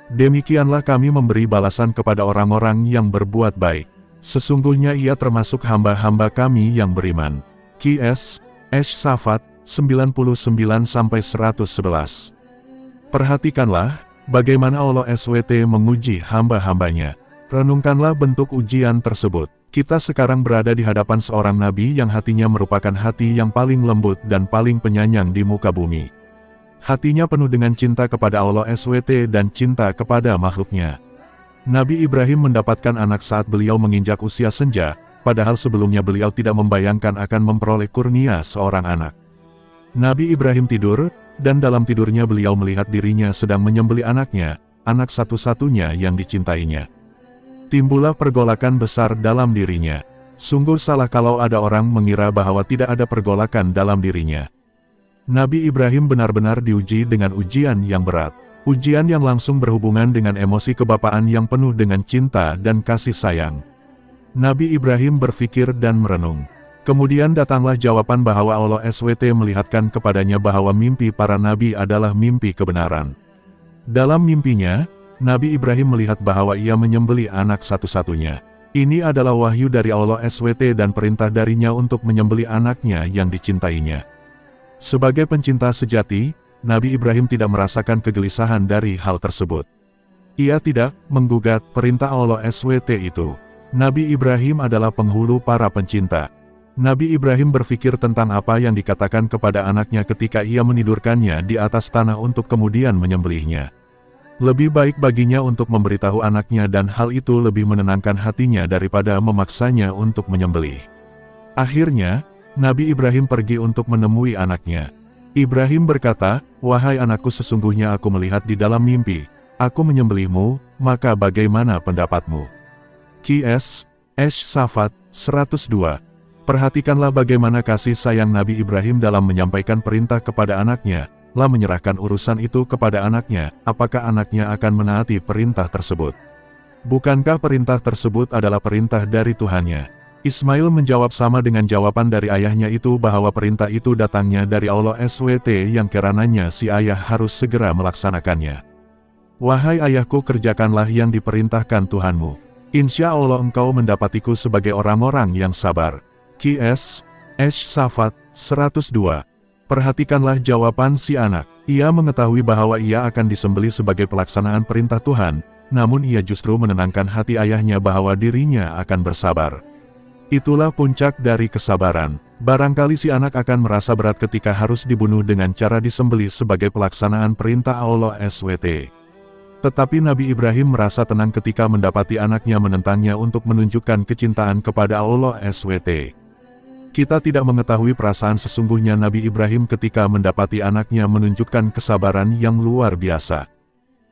Demikianlah kami memberi balasan kepada orang-orang yang berbuat baik. Sesungguhnya ia termasuk hamba-hamba kami yang beriman. Qs. Safat 99-111. Perhatikanlah bagaimana Allah SWT menguji hamba-hambanya. Renungkanlah bentuk ujian tersebut. Kita sekarang berada di hadapan seorang nabi yang hatinya merupakan hati yang paling lembut dan paling penyayang di muka bumi. Hatinya penuh dengan cinta kepada Allah SWT dan cinta kepada makhluknya. Nabi Ibrahim mendapatkan anak saat beliau menginjak usia senja, padahal sebelumnya beliau tidak membayangkan akan memperoleh kurnia seorang anak. Nabi Ibrahim tidur, dan dalam tidurnya beliau melihat dirinya sedang menyembelih anaknya, anak satu-satunya yang dicintainya. Timbullah pergolakan besar dalam dirinya. Sungguh salah kalau ada orang mengira bahwa tidak ada pergolakan dalam dirinya. Nabi Ibrahim benar-benar diuji dengan ujian yang berat. Ujian yang langsung berhubungan dengan emosi kebapaan yang penuh dengan cinta dan kasih sayang. Nabi Ibrahim berpikir dan merenung. Kemudian datanglah jawaban bahwa Allah SWT melihatkan kepadanya bahwa mimpi para nabi adalah mimpi kebenaran. Dalam mimpinya, Nabi Ibrahim melihat bahwa ia menyembelih anak satu-satunya. Ini adalah wahyu dari Allah SWT dan perintah darinya untuk menyembelih anaknya yang dicintainya. Sebagai pencinta sejati, Nabi Ibrahim tidak merasakan kegelisahan dari hal tersebut. Ia tidak menggugat perintah Allah SWT itu. Nabi Ibrahim adalah penghulu para pencinta. Nabi Ibrahim berpikir tentang apa yang dikatakan kepada anaknya ketika ia menidurkannya di atas tanah untuk kemudian menyembelihnya. Lebih baik baginya untuk memberitahu anaknya dan hal itu lebih menenangkan hatinya daripada memaksanya untuk menyembelih. Akhirnya, Nabi Ibrahim pergi untuk menemui anaknya. Ibrahim berkata, wahai anakku sesungguhnya aku melihat di dalam mimpi, aku menyembelihmu, maka bagaimana pendapatmu? Qs. Safat 102. Perhatikanlah bagaimana kasih sayang Nabi Ibrahim dalam menyampaikan perintah kepada anaknya. Lah menyerahkan urusan itu kepada anaknya, apakah anaknya akan menaati perintah tersebut? Bukankah perintah tersebut adalah perintah dari Tuhannya? Ismail menjawab sama dengan jawaban dari ayahnya itu bahwa perintah itu datangnya dari Allah SWT yang karenanya si ayah harus segera melaksanakannya. Wahai ayahku, kerjakanlah yang diperintahkan Tuhanmu. Insya Allah engkau mendapatiku sebagai orang-orang yang sabar. Qs. Ash-Shafat, 102. Perhatikanlah jawaban si anak. Ia mengetahui bahwa ia akan disembelih sebagai pelaksanaan perintah Tuhan, namun ia justru menenangkan hati ayahnya bahwa dirinya akan bersabar. Itulah puncak dari kesabaran. Barangkali si anak akan merasa berat ketika harus dibunuh dengan cara disembelih sebagai pelaksanaan perintah Allah SWT. Tetapi Nabi Ibrahim merasa tenang ketika mendapati anaknya menentangnya untuk menunjukkan kecintaan kepada Allah SWT. Kita tidak mengetahui perasaan sesungguhnya Nabi Ibrahim ketika mendapati anaknya menunjukkan kesabaran yang luar biasa.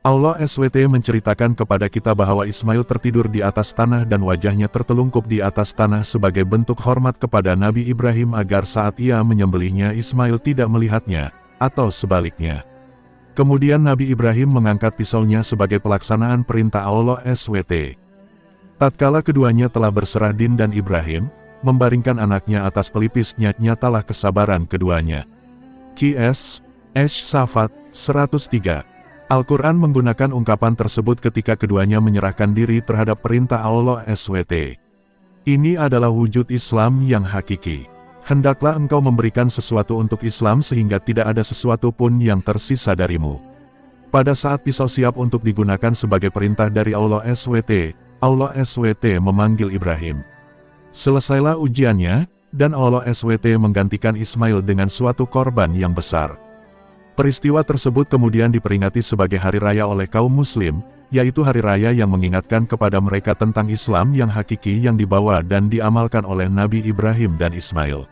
Allah SWT menceritakan kepada kita bahwa Ismail tertidur di atas tanah dan wajahnya tertelungkup di atas tanah sebagai bentuk hormat kepada Nabi Ibrahim agar saat ia menyembelihnya Ismail tidak melihatnya, atau sebaliknya. Kemudian Nabi Ibrahim mengangkat pisaunya sebagai pelaksanaan perintah Allah SWT. Tatkala keduanya telah berserah Din dan Ibrahim, membaringkan anaknya atas pelipisnya, nyatalah kesabaran keduanya. Qs. Ash-Shafat, 103. Al-Quran menggunakan ungkapan tersebut ketika keduanya menyerahkan diri terhadap perintah Allah SWT. Ini adalah wujud Islam yang hakiki. Hendaklah engkau memberikan sesuatu untuk Islam sehingga tidak ada sesuatu pun yang tersisa darimu. Pada saat pisau siap untuk digunakan sebagai perintah dari Allah SWT, Allah SWT memanggil Ibrahim. Selesailah ujiannya, dan Allah SWT menggantikan Ismail dengan suatu korban yang besar. Peristiwa tersebut kemudian diperingati sebagai hari raya oleh kaum muslim, yaitu hari raya yang mengingatkan kepada mereka tentang Islam yang hakiki yang dibawa dan diamalkan oleh Nabi Ibrahim dan Ismail.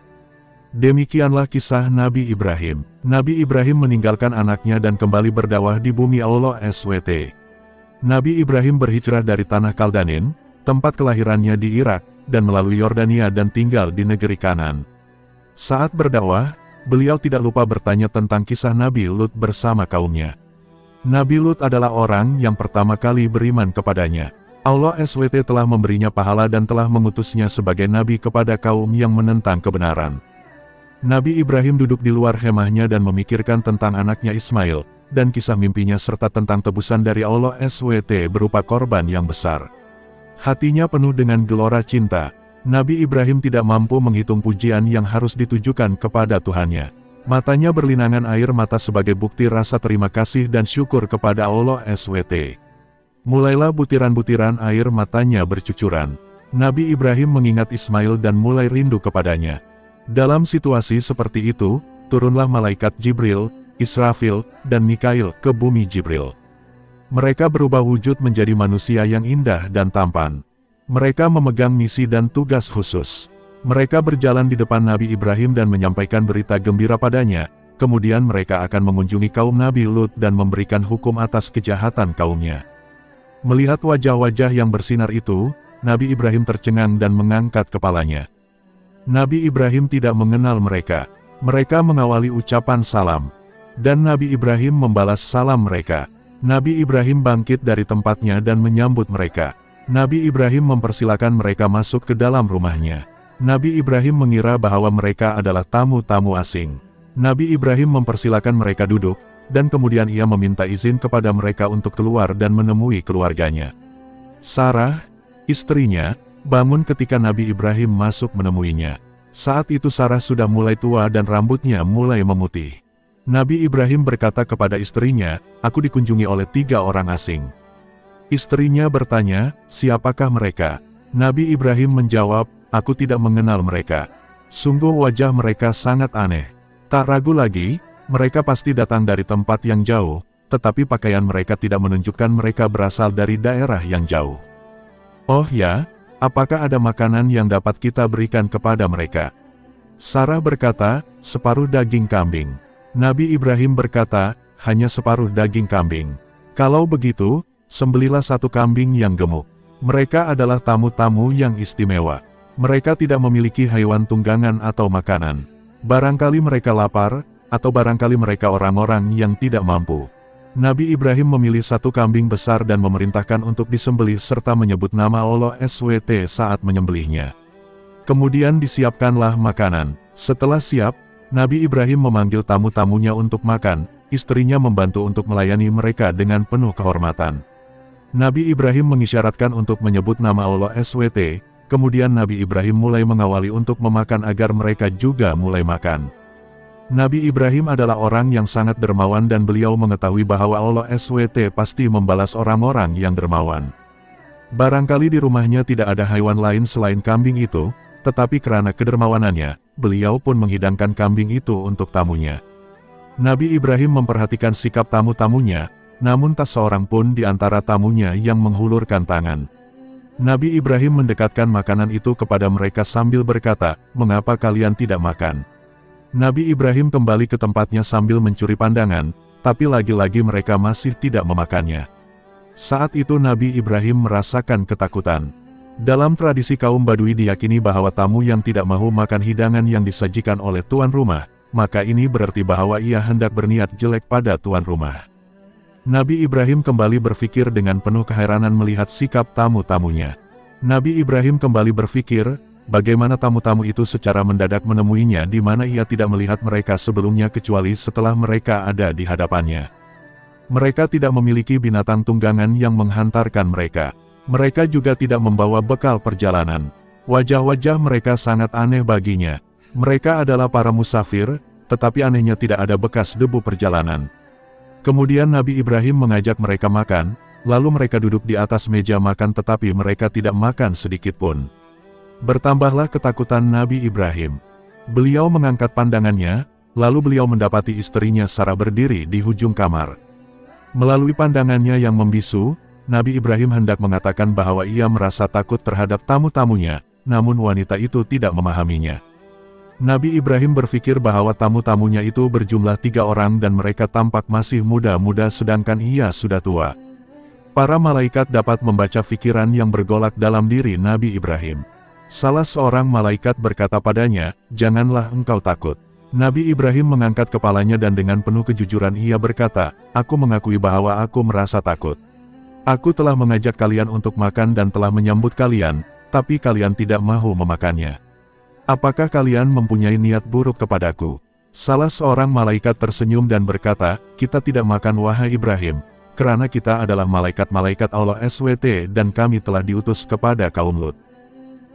Demikianlah kisah Nabi Ibrahim. Nabi Ibrahim meninggalkan anaknya dan kembali berdakwah di bumi Allah SWT. Nabi Ibrahim berhijrah dari tanah Kaldanin, tempat kelahirannya di Irak, dan melalui Yordania dan tinggal di negeri Kanan. Saat berdakwah, beliau tidak lupa bertanya tentang kisah Nabi Lut bersama kaumnya. Nabi Lut adalah orang yang pertama kali beriman kepadanya. Allah SWT telah memberinya pahala dan telah mengutusnya sebagai nabi kepada kaum yang menentang kebenaran. Nabi Ibrahim duduk di luar khemahnya dan memikirkan tentang anaknya Ismail, dan kisah mimpinya serta tentang tebusan dari Allah SWT berupa korban yang besar. Hatinya penuh dengan gelora cinta. Nabi Ibrahim tidak mampu menghitung pujian yang harus ditujukan kepada Tuhannya. Matanya berlinangan air mata sebagai bukti rasa terima kasih dan syukur kepada Allah SWT. Mulailah butiran-butiran air matanya bercucuran. Nabi Ibrahim mengingat Ismail dan mulai rindu kepadanya. Dalam situasi seperti itu, turunlah malaikat Jibril, Israfil, dan Mikail ke bumi Jibril. Mereka berubah wujud menjadi manusia yang indah dan tampan. Mereka memegang misi dan tugas khusus. Mereka berjalan di depan Nabi Ibrahim dan menyampaikan berita gembira padanya, kemudian mereka akan mengunjungi kaum Nabi Lut dan memberikan hukum atas kejahatan kaumnya. Melihat wajah-wajah yang bersinar itu, Nabi Ibrahim tercengang dan mengangkat kepalanya. Nabi Ibrahim tidak mengenal mereka. Mereka mengawali ucapan salam. Dan Nabi Ibrahim membalas salam mereka. Nabi Ibrahim bangkit dari tempatnya dan menyambut mereka. Nabi Ibrahim mempersilakan mereka masuk ke dalam rumahnya. Nabi Ibrahim mengira bahwa mereka adalah tamu-tamu asing. Nabi Ibrahim mempersilakan mereka duduk, dan kemudian ia meminta izin kepada mereka untuk keluar dan menemui keluarganya. Sarah, istrinya, bangun ketika Nabi Ibrahim masuk menemuinya. Saat itu Sarah sudah mulai tua dan rambutnya mulai memutih. Nabi Ibrahim berkata kepada istrinya, "Aku dikunjungi oleh 3 orang asing." Istrinya bertanya, "Siapakah mereka?" Nabi Ibrahim menjawab, "Aku tidak mengenal mereka. Sungguh wajah mereka sangat aneh. Tak ragu lagi, mereka pasti datang dari tempat yang jauh, tetapi pakaian mereka tidak menunjukkan mereka berasal dari daerah yang jauh. Oh ya, apakah ada makanan yang dapat kita berikan kepada mereka?" Sarah berkata, "Separuh daging kambing." Nabi Ibrahim berkata, "Hanya separuh daging kambing. Kalau begitu, sembelilah 1 kambing yang gemuk." Mereka adalah tamu-tamu yang istimewa. Mereka tidak memiliki hewan tunggangan atau makanan. Barangkali mereka lapar, atau barangkali mereka orang-orang yang tidak mampu. Nabi Ibrahim memilih 1 kambing besar dan memerintahkan untuk disembelih serta menyebut nama Allah SWT saat menyembelihnya. Kemudian disiapkanlah makanan. Setelah siap, Nabi Ibrahim memanggil tamu-tamunya untuk makan, istrinya membantu untuk melayani mereka dengan penuh kehormatan. Nabi Ibrahim mengisyaratkan untuk menyebut nama Allah SWT, kemudian Nabi Ibrahim mulai mengawali untuk memakan agar mereka juga mulai makan. Nabi Ibrahim adalah orang yang sangat dermawan dan beliau mengetahui bahwa Allah SWT pasti membalas orang-orang yang dermawan. Barangkali di rumahnya tidak ada hewan lain selain kambing itu, tetapi karena kedermawanannya, beliau pun menghidangkan kambing itu untuk tamunya. Nabi Ibrahim memperhatikan sikap tamu-tamunya, namun tak seorang pun di antara tamunya yang menghulurkan tangan. Nabi Ibrahim mendekatkan makanan itu kepada mereka sambil berkata, "Mengapa kalian tidak makan?" Nabi Ibrahim kembali ke tempatnya sambil mencuri pandangan, tapi lagi-lagi mereka masih tidak memakannya. Saat itu Nabi Ibrahim merasakan ketakutan. Dalam tradisi kaum Badui diyakini bahwa tamu yang tidak mau makan hidangan yang disajikan oleh tuan rumah, maka ini berarti bahwa ia hendak berniat jelek pada tuan rumah. Nabi Ibrahim kembali berpikir dengan penuh keheranan melihat sikap tamu-tamunya. Nabi Ibrahim kembali berpikir, bagaimana tamu-tamu itu secara mendadak menemuinya di mana ia tidak melihat mereka sebelumnya kecuali setelah mereka ada di hadapannya. Mereka tidak memiliki binatang tunggangan yang menghantarkan mereka. Mereka juga tidak membawa bekal perjalanan. Wajah-wajah mereka sangat aneh baginya. Mereka adalah para musafir, tetapi anehnya tidak ada bekas debu perjalanan. Kemudian Nabi Ibrahim mengajak mereka makan, lalu mereka duduk di atas meja makan tetapi mereka tidak makan sedikit pun. Bertambahlah ketakutan Nabi Ibrahim. Beliau mengangkat pandangannya, lalu beliau mendapati istrinya Sarah berdiri di ujung kamar. Melalui pandangannya yang membisu, Nabi Ibrahim hendak mengatakan bahwa ia merasa takut terhadap tamu-tamunya, namun wanita itu tidak memahaminya. Nabi Ibrahim berpikir bahwa tamu-tamunya itu berjumlah 3 orang dan mereka tampak masih muda-muda sedangkan ia sudah tua. Para malaikat dapat membaca pikiran yang bergolak dalam diri Nabi Ibrahim. Salah seorang malaikat berkata padanya, "Janganlah engkau takut." Nabi Ibrahim mengangkat kepalanya dan dengan penuh kejujuran ia berkata, "Aku mengakui bahwa aku merasa takut. Aku telah mengajak kalian untuk makan dan telah menyambut kalian, tapi kalian tidak mau memakannya. Apakah kalian mempunyai niat buruk kepadaku?" Salah seorang malaikat tersenyum dan berkata, "Kita tidak makan wahai Ibrahim, karena kita adalah malaikat-malaikat Allah SWT dan kami telah diutus kepada kaum Lut."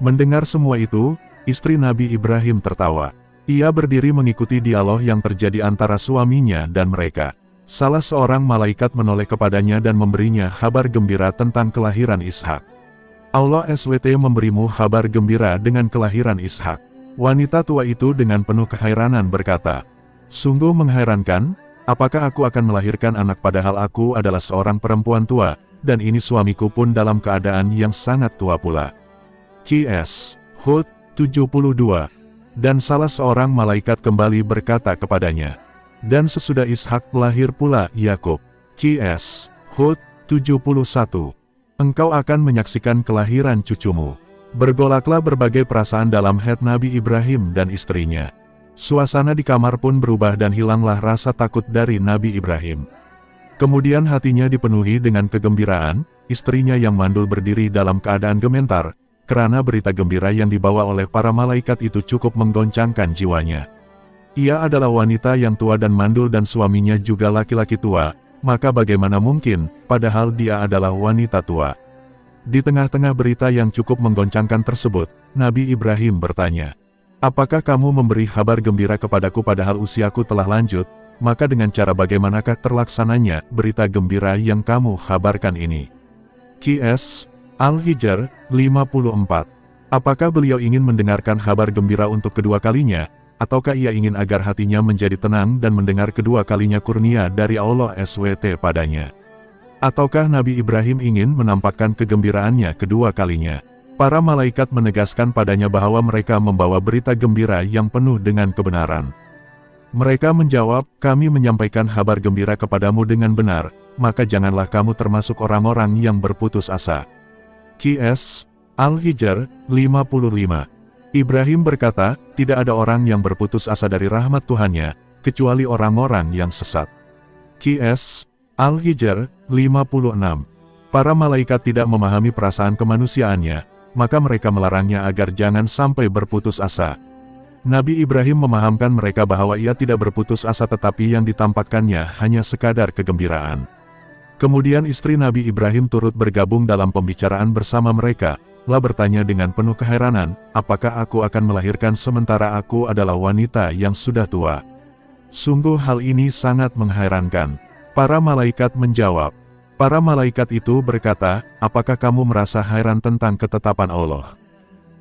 Mendengar semua itu, istri Nabi Ibrahim tertawa. Ia berdiri mengikuti dialog yang terjadi antara suaminya dan mereka. Salah seorang malaikat menoleh kepadanya dan memberinya kabar gembira tentang kelahiran Ishak. Allah SWT memberimu kabar gembira dengan kelahiran Ishak. Wanita tua itu dengan penuh kehairanan berkata, "Sungguh mengherankan, apakah aku akan melahirkan anak padahal aku adalah seorang perempuan tua, dan ini suamiku pun dalam keadaan yang sangat tua pula." Qs. Hud 72. Dan salah seorang malaikat kembali berkata kepadanya, "Dan sesudah Ishak lahir pula Yakub." Qs. Hud 71. Engkau akan menyaksikan kelahiran cucumu. Bergolaklah berbagai perasaan dalam hati Nabi Ibrahim dan istrinya. Suasana di kamar pun berubah dan hilanglah rasa takut dari Nabi Ibrahim. Kemudian hatinya dipenuhi dengan kegembiraan, istrinya yang mandul berdiri dalam keadaan gemetar, karena berita gembira yang dibawa oleh para malaikat itu cukup menggoncangkan jiwanya. Ia adalah wanita yang tua dan mandul dan suaminya juga laki-laki tua, maka bagaimana mungkin, padahal dia adalah wanita tua. Di tengah-tengah berita yang cukup menggoncangkan tersebut, Nabi Ibrahim bertanya, "Apakah kamu memberi kabar gembira kepadaku padahal usiaku telah lanjut, maka dengan cara bagaimanakah terlaksananya berita gembira yang kamu kabarkan ini?" Qs. Al-Hijr 54. Apakah beliau ingin mendengarkan kabar gembira untuk kedua kalinya, ataukah ia ingin agar hatinya menjadi tenang dan mendengar kedua kalinya kurnia dari Allah SWT padanya? Ataukah Nabi Ibrahim ingin menampakkan kegembiraannya kedua kalinya? Para malaikat menegaskan padanya bahwa mereka membawa berita gembira yang penuh dengan kebenaran. Mereka menjawab, "Kami menyampaikan kabar gembira kepadamu dengan benar, maka janganlah kamu termasuk orang-orang yang berputus asa." Qs. Al-Hijr 55. Ibrahim berkata, "Tidak ada orang yang berputus asa dari rahmat Tuhannya, kecuali orang-orang yang sesat." Qs. Al-Hijr 56. Para malaikat tidak memahami perasaan kemanusiaannya, maka mereka melarangnya agar jangan sampai berputus asa. Nabi Ibrahim memahamkan mereka bahwa ia tidak berputus asa, tetapi yang ditampakkannya hanya sekadar kegembiraan. Kemudian istri Nabi Ibrahim turut bergabung dalam pembicaraan bersama mereka, lalu bertanya dengan penuh keheranan, apakah aku akan melahirkan sementara aku adalah wanita yang sudah tua? Sungguh hal ini sangat mengherankan. Para malaikat menjawab. Para malaikat itu berkata, apakah kamu merasa heran tentang ketetapan Allah?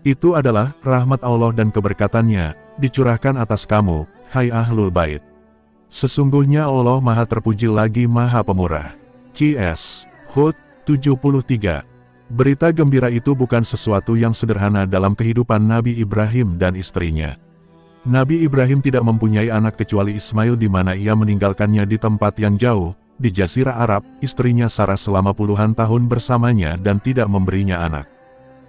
Itu adalah rahmat Allah dan keberkatannya, dicurahkan atas kamu, hai Ahlul Bait. Sesungguhnya Allah Maha Terpuji lagi Maha Pemurah. Qs. Hud 73. Berita gembira itu bukan sesuatu yang sederhana dalam kehidupan Nabi Ibrahim dan istrinya. Nabi Ibrahim tidak mempunyai anak kecuali Ismail, di mana ia meninggalkannya di tempat yang jauh, di Jazirah Arab, istrinya Sarah selama puluhan tahun bersamanya dan tidak memberinya anak.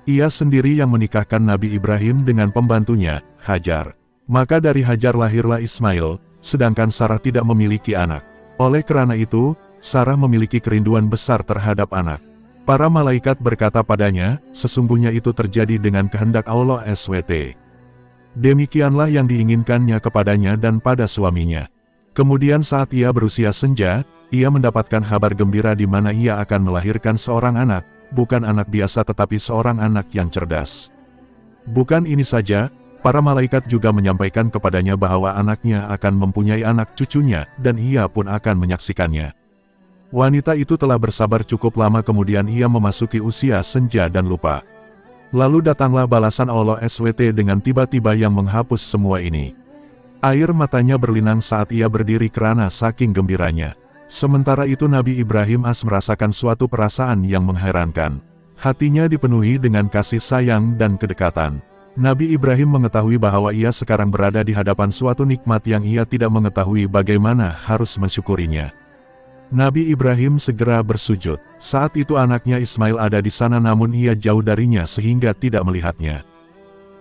Ia sendiri yang menikahkan Nabi Ibrahim dengan pembantunya, Hajar. Maka dari Hajar lahirlah Ismail, sedangkan Sarah tidak memiliki anak. Oleh karena itu, Sarah memiliki kerinduan besar terhadap anak. Para malaikat berkata padanya, sesungguhnya itu terjadi dengan kehendak Allah SWT. Demikianlah yang diinginkannya kepadanya dan pada suaminya. Kemudian saat ia berusia senja, ia mendapatkan kabar gembira di mana ia akan melahirkan seorang anak. Bukan anak biasa tetapi seorang anak yang cerdas. Bukan ini saja, para malaikat juga menyampaikan kepadanya bahwa anaknya akan mempunyai anak cucunya, dan ia pun akan menyaksikannya. Wanita itu telah bersabar cukup lama, kemudian ia memasuki usia senja dan lupa. Lalu datanglah balasan Allah SWT dengan tiba-tiba yang menghapus semua ini. Air matanya berlinang saat ia berdiri karena saking gembiranya. Sementara itu Nabi Ibrahim merasakan suatu perasaan yang mengherankan. Hatinya dipenuhi dengan kasih sayang dan kedekatan. Nabi Ibrahim mengetahui bahwa ia sekarang berada di hadapan suatu nikmat yang ia tidak mengetahui bagaimana harus mensyukurinya. Nabi Ibrahim segera bersujud. Saat itu anaknya Ismail ada di sana, namun ia jauh darinya sehingga tidak melihatnya.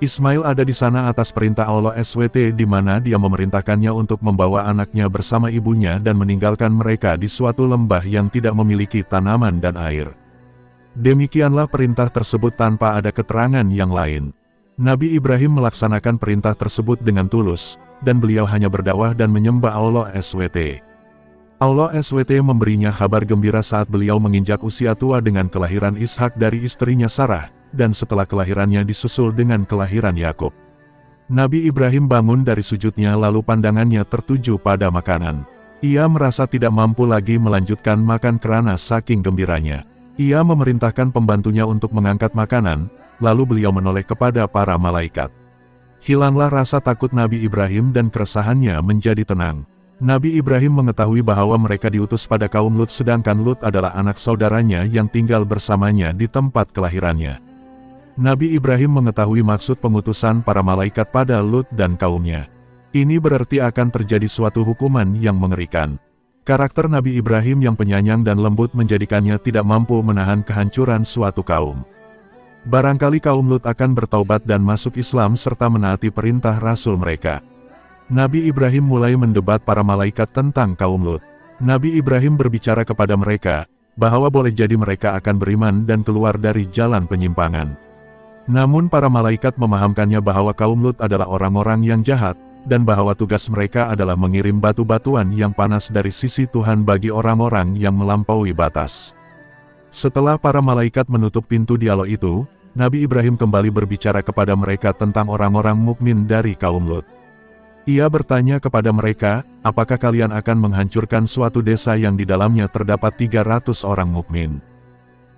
Ismail ada di sana atas perintah Allah SWT, di mana dia memerintahkannya untuk membawa anaknya bersama ibunya dan meninggalkan mereka di suatu lembah yang tidak memiliki tanaman dan air. Demikianlah perintah tersebut tanpa ada keterangan yang lain. Nabi Ibrahim melaksanakan perintah tersebut dengan tulus, dan beliau hanya berdakwah dan menyembah Allah SWT. Allah SWT memberinya kabar gembira saat beliau menginjak usia tua dengan kelahiran Ishak dari istrinya Sarah, dan setelah kelahirannya disusul dengan kelahiran Yakub. Nabi Ibrahim bangun dari sujudnya lalu pandangannya tertuju pada makanan. Ia merasa tidak mampu lagi melanjutkan makan karena saking gembiranya. Ia memerintahkan pembantunya untuk mengangkat makanan, lalu beliau menoleh kepada para malaikat. Hilanglah rasa takut Nabi Ibrahim dan keresahannya menjadi tenang. Nabi Ibrahim mengetahui bahwa mereka diutus pada kaum Lut, sedangkan Lut adalah anak saudaranya yang tinggal bersamanya di tempat kelahirannya. Nabi Ibrahim mengetahui maksud pengutusan para malaikat pada Lut dan kaumnya. Ini berarti akan terjadi suatu hukuman yang mengerikan. Karakter Nabi Ibrahim yang penyayang dan lembut menjadikannya tidak mampu menahan kehancuran suatu kaum. Barangkali kaum Lut akan bertaubat dan masuk Islam serta menaati perintah Rasul mereka. Nabi Ibrahim mulai mendebat para malaikat tentang kaum Lut. Nabi Ibrahim berbicara kepada mereka, bahwa boleh jadi mereka akan beriman dan keluar dari jalan penyimpangan. Namun para malaikat memahamkannya bahwa kaum Lut adalah orang-orang yang jahat, dan bahwa tugas mereka adalah mengirim batu-batuan yang panas dari sisi Tuhan bagi orang-orang yang melampaui batas. Setelah para malaikat menutup pintu dialog itu, Nabi Ibrahim kembali berbicara kepada mereka tentang orang-orang mukmin dari kaum Lut. Ia bertanya kepada mereka, apakah kalian akan menghancurkan suatu desa yang di dalamnya terdapat 300 orang mukmin?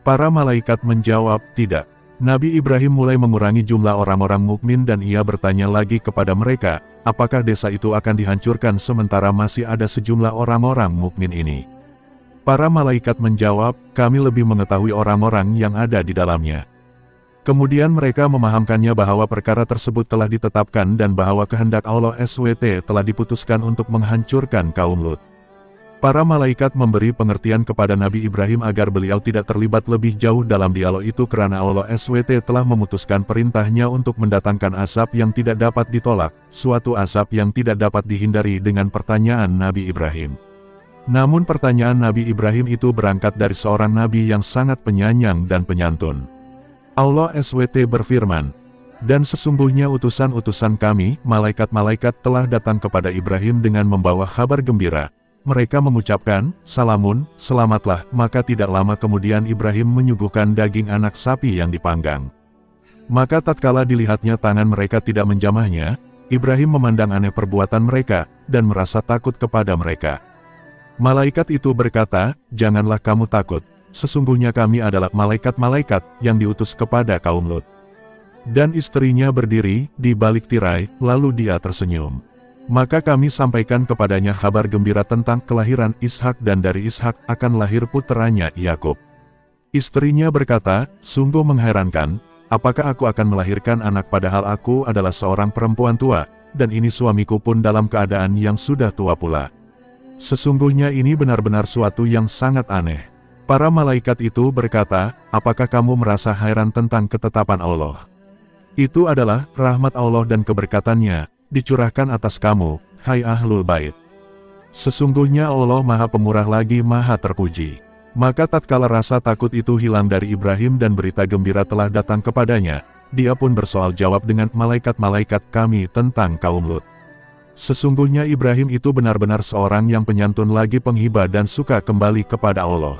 Para malaikat menjawab, tidak. Nabi Ibrahim mulai mengurangi jumlah orang-orang mukmin dan ia bertanya lagi kepada mereka, apakah desa itu akan dihancurkan sementara masih ada sejumlah orang-orang mukmin ini? Para malaikat menjawab, kami lebih mengetahui orang-orang yang ada di dalamnya. Kemudian mereka memahamkannya bahwa perkara tersebut telah ditetapkan dan bahwa kehendak Allah SWT telah diputuskan untuk menghancurkan kaum Lut. Para malaikat memberi pengertian kepada Nabi Ibrahim agar beliau tidak terlibat lebih jauh dalam dialog itu karena Allah SWT telah memutuskan perintahnya untuk mendatangkan azab yang tidak dapat ditolak, suatu azab yang tidak dapat dihindari dengan pertanyaan Nabi Ibrahim. Namun pertanyaan Nabi Ibrahim itu berangkat dari seorang Nabi yang sangat penyayang dan penyantun. Allah SWT berfirman, Dan sesungguhnya utusan-utusan kami, malaikat-malaikat telah datang kepada Ibrahim dengan membawa kabar gembira. Mereka mengucapkan, Salamun, selamatlah, maka tidak lama kemudian Ibrahim menyuguhkan daging anak sapi yang dipanggang. Maka tatkala dilihatnya tangan mereka tidak menjamahnya, Ibrahim memandang aneh perbuatan mereka, dan merasa takut kepada mereka. Malaikat itu berkata, janganlah kamu takut, sesungguhnya kami adalah malaikat-malaikat yang diutus kepada kaum Lut. Dan istrinya berdiri di balik tirai, lalu dia tersenyum. Maka kami sampaikan kepadanya kabar gembira tentang kelahiran Ishak dan dari Ishak akan lahir puteranya Yakub. Istrinya berkata, sungguh mengherankan, apakah aku akan melahirkan anak padahal aku adalah seorang perempuan tua, dan ini suamiku pun dalam keadaan yang sudah tua pula. Sesungguhnya ini benar-benar suatu yang sangat aneh. Para malaikat itu berkata, apakah kamu merasa heran tentang ketetapan Allah? Itu adalah rahmat Allah dan keberkatannya, dicurahkan atas kamu, hai Ahlul Bait. Sesungguhnya Allah Maha Pemurah lagi Maha Terpuji. Maka tatkala rasa takut itu hilang dari Ibrahim dan berita gembira telah datang kepadanya, dia pun bersoal jawab dengan malaikat-malaikat kami tentang kaum Lut. Sesungguhnya Ibrahim itu benar-benar seorang yang penyantun lagi penghibah dan suka kembali kepada Allah.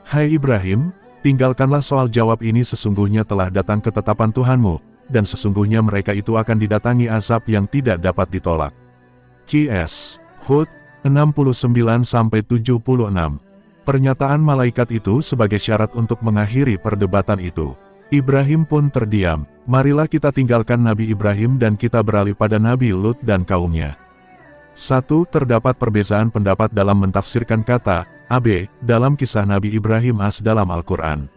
Hai Ibrahim, tinggalkanlah soal jawab ini, sesungguhnya telah datang ketetapan Tuhanmu, dan sesungguhnya mereka itu akan didatangi azab yang tidak dapat ditolak. Qs. Hud 69-76. Pernyataan malaikat itu sebagai syarat untuk mengakhiri perdebatan itu. Ibrahim pun terdiam. Marilah kita tinggalkan Nabi Ibrahim dan kita beralih pada Nabi Lut dan kaumnya. 1. Terdapat perbedaan pendapat dalam mentafsirkan kata AB dalam kisah Nabi Ibrahim AS dalam Al-Quran.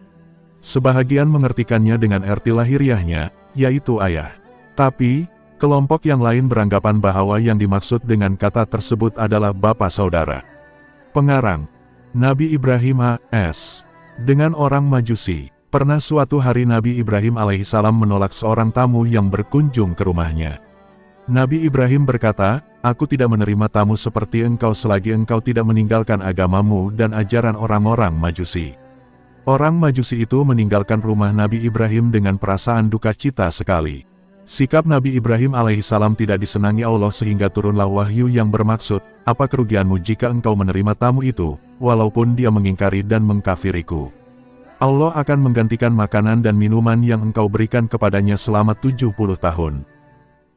Sebahagian mengertikannya dengan arti lahiriahnya, yaitu ayah. Tapi, kelompok yang lain beranggapan bahwa yang dimaksud dengan kata tersebut adalah bapak saudara. Pengarang Nabi Ibrahim A.S. dengan orang Majusi. Pernah suatu hari Nabi Ibrahim alaihissalam menolak seorang tamu yang berkunjung ke rumahnya. Nabi Ibrahim berkata, aku tidak menerima tamu seperti engkau selagi engkau tidak meninggalkan agamamu dan ajaran orang-orang Majusi. Orang Majusi itu meninggalkan rumah Nabi Ibrahim dengan perasaan duka cita sekali. Sikap Nabi Ibrahim alaihissalam tidak disenangi Allah sehingga turunlah wahyu yang bermaksud, apa kerugianmu jika engkau menerima tamu itu, walaupun dia mengingkari dan mengkafiriku. Allah akan menggantikan makanan dan minuman yang engkau berikan kepadanya selama 70 tahun.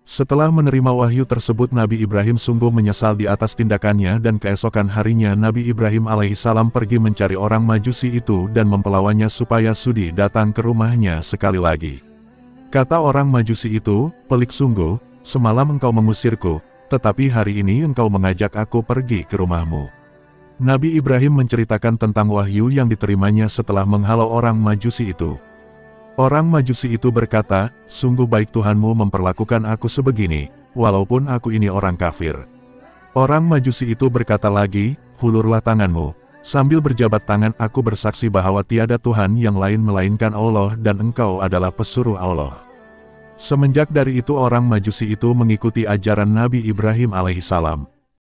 Setelah menerima wahyu tersebut Nabi Ibrahim sungguh menyesal di atas tindakannya dan keesokan harinya Nabi Ibrahim alaihissalam pergi mencari orang Majusi itu dan mempelawannya supaya sudi datang ke rumahnya sekali lagi. Kata orang Majusi itu, pelik sungguh, semalam engkau mengusirku, tetapi hari ini engkau mengajak aku pergi ke rumahmu. Nabi Ibrahim menceritakan tentang wahyu yang diterimanya setelah menghalau orang Majusi itu. Orang Majusi itu berkata, sungguh baik Tuhanmu memperlakukan aku sebegini, walaupun aku ini orang kafir. Orang Majusi itu berkata lagi, hulurlah tanganmu. Sambil berjabat tangan aku bersaksi bahwa tiada Tuhan yang lain melainkan Allah dan engkau adalah pesuruh Allah. Semenjak dari itu orang Majusi itu mengikuti ajaran Nabi Ibrahim alaihissalam.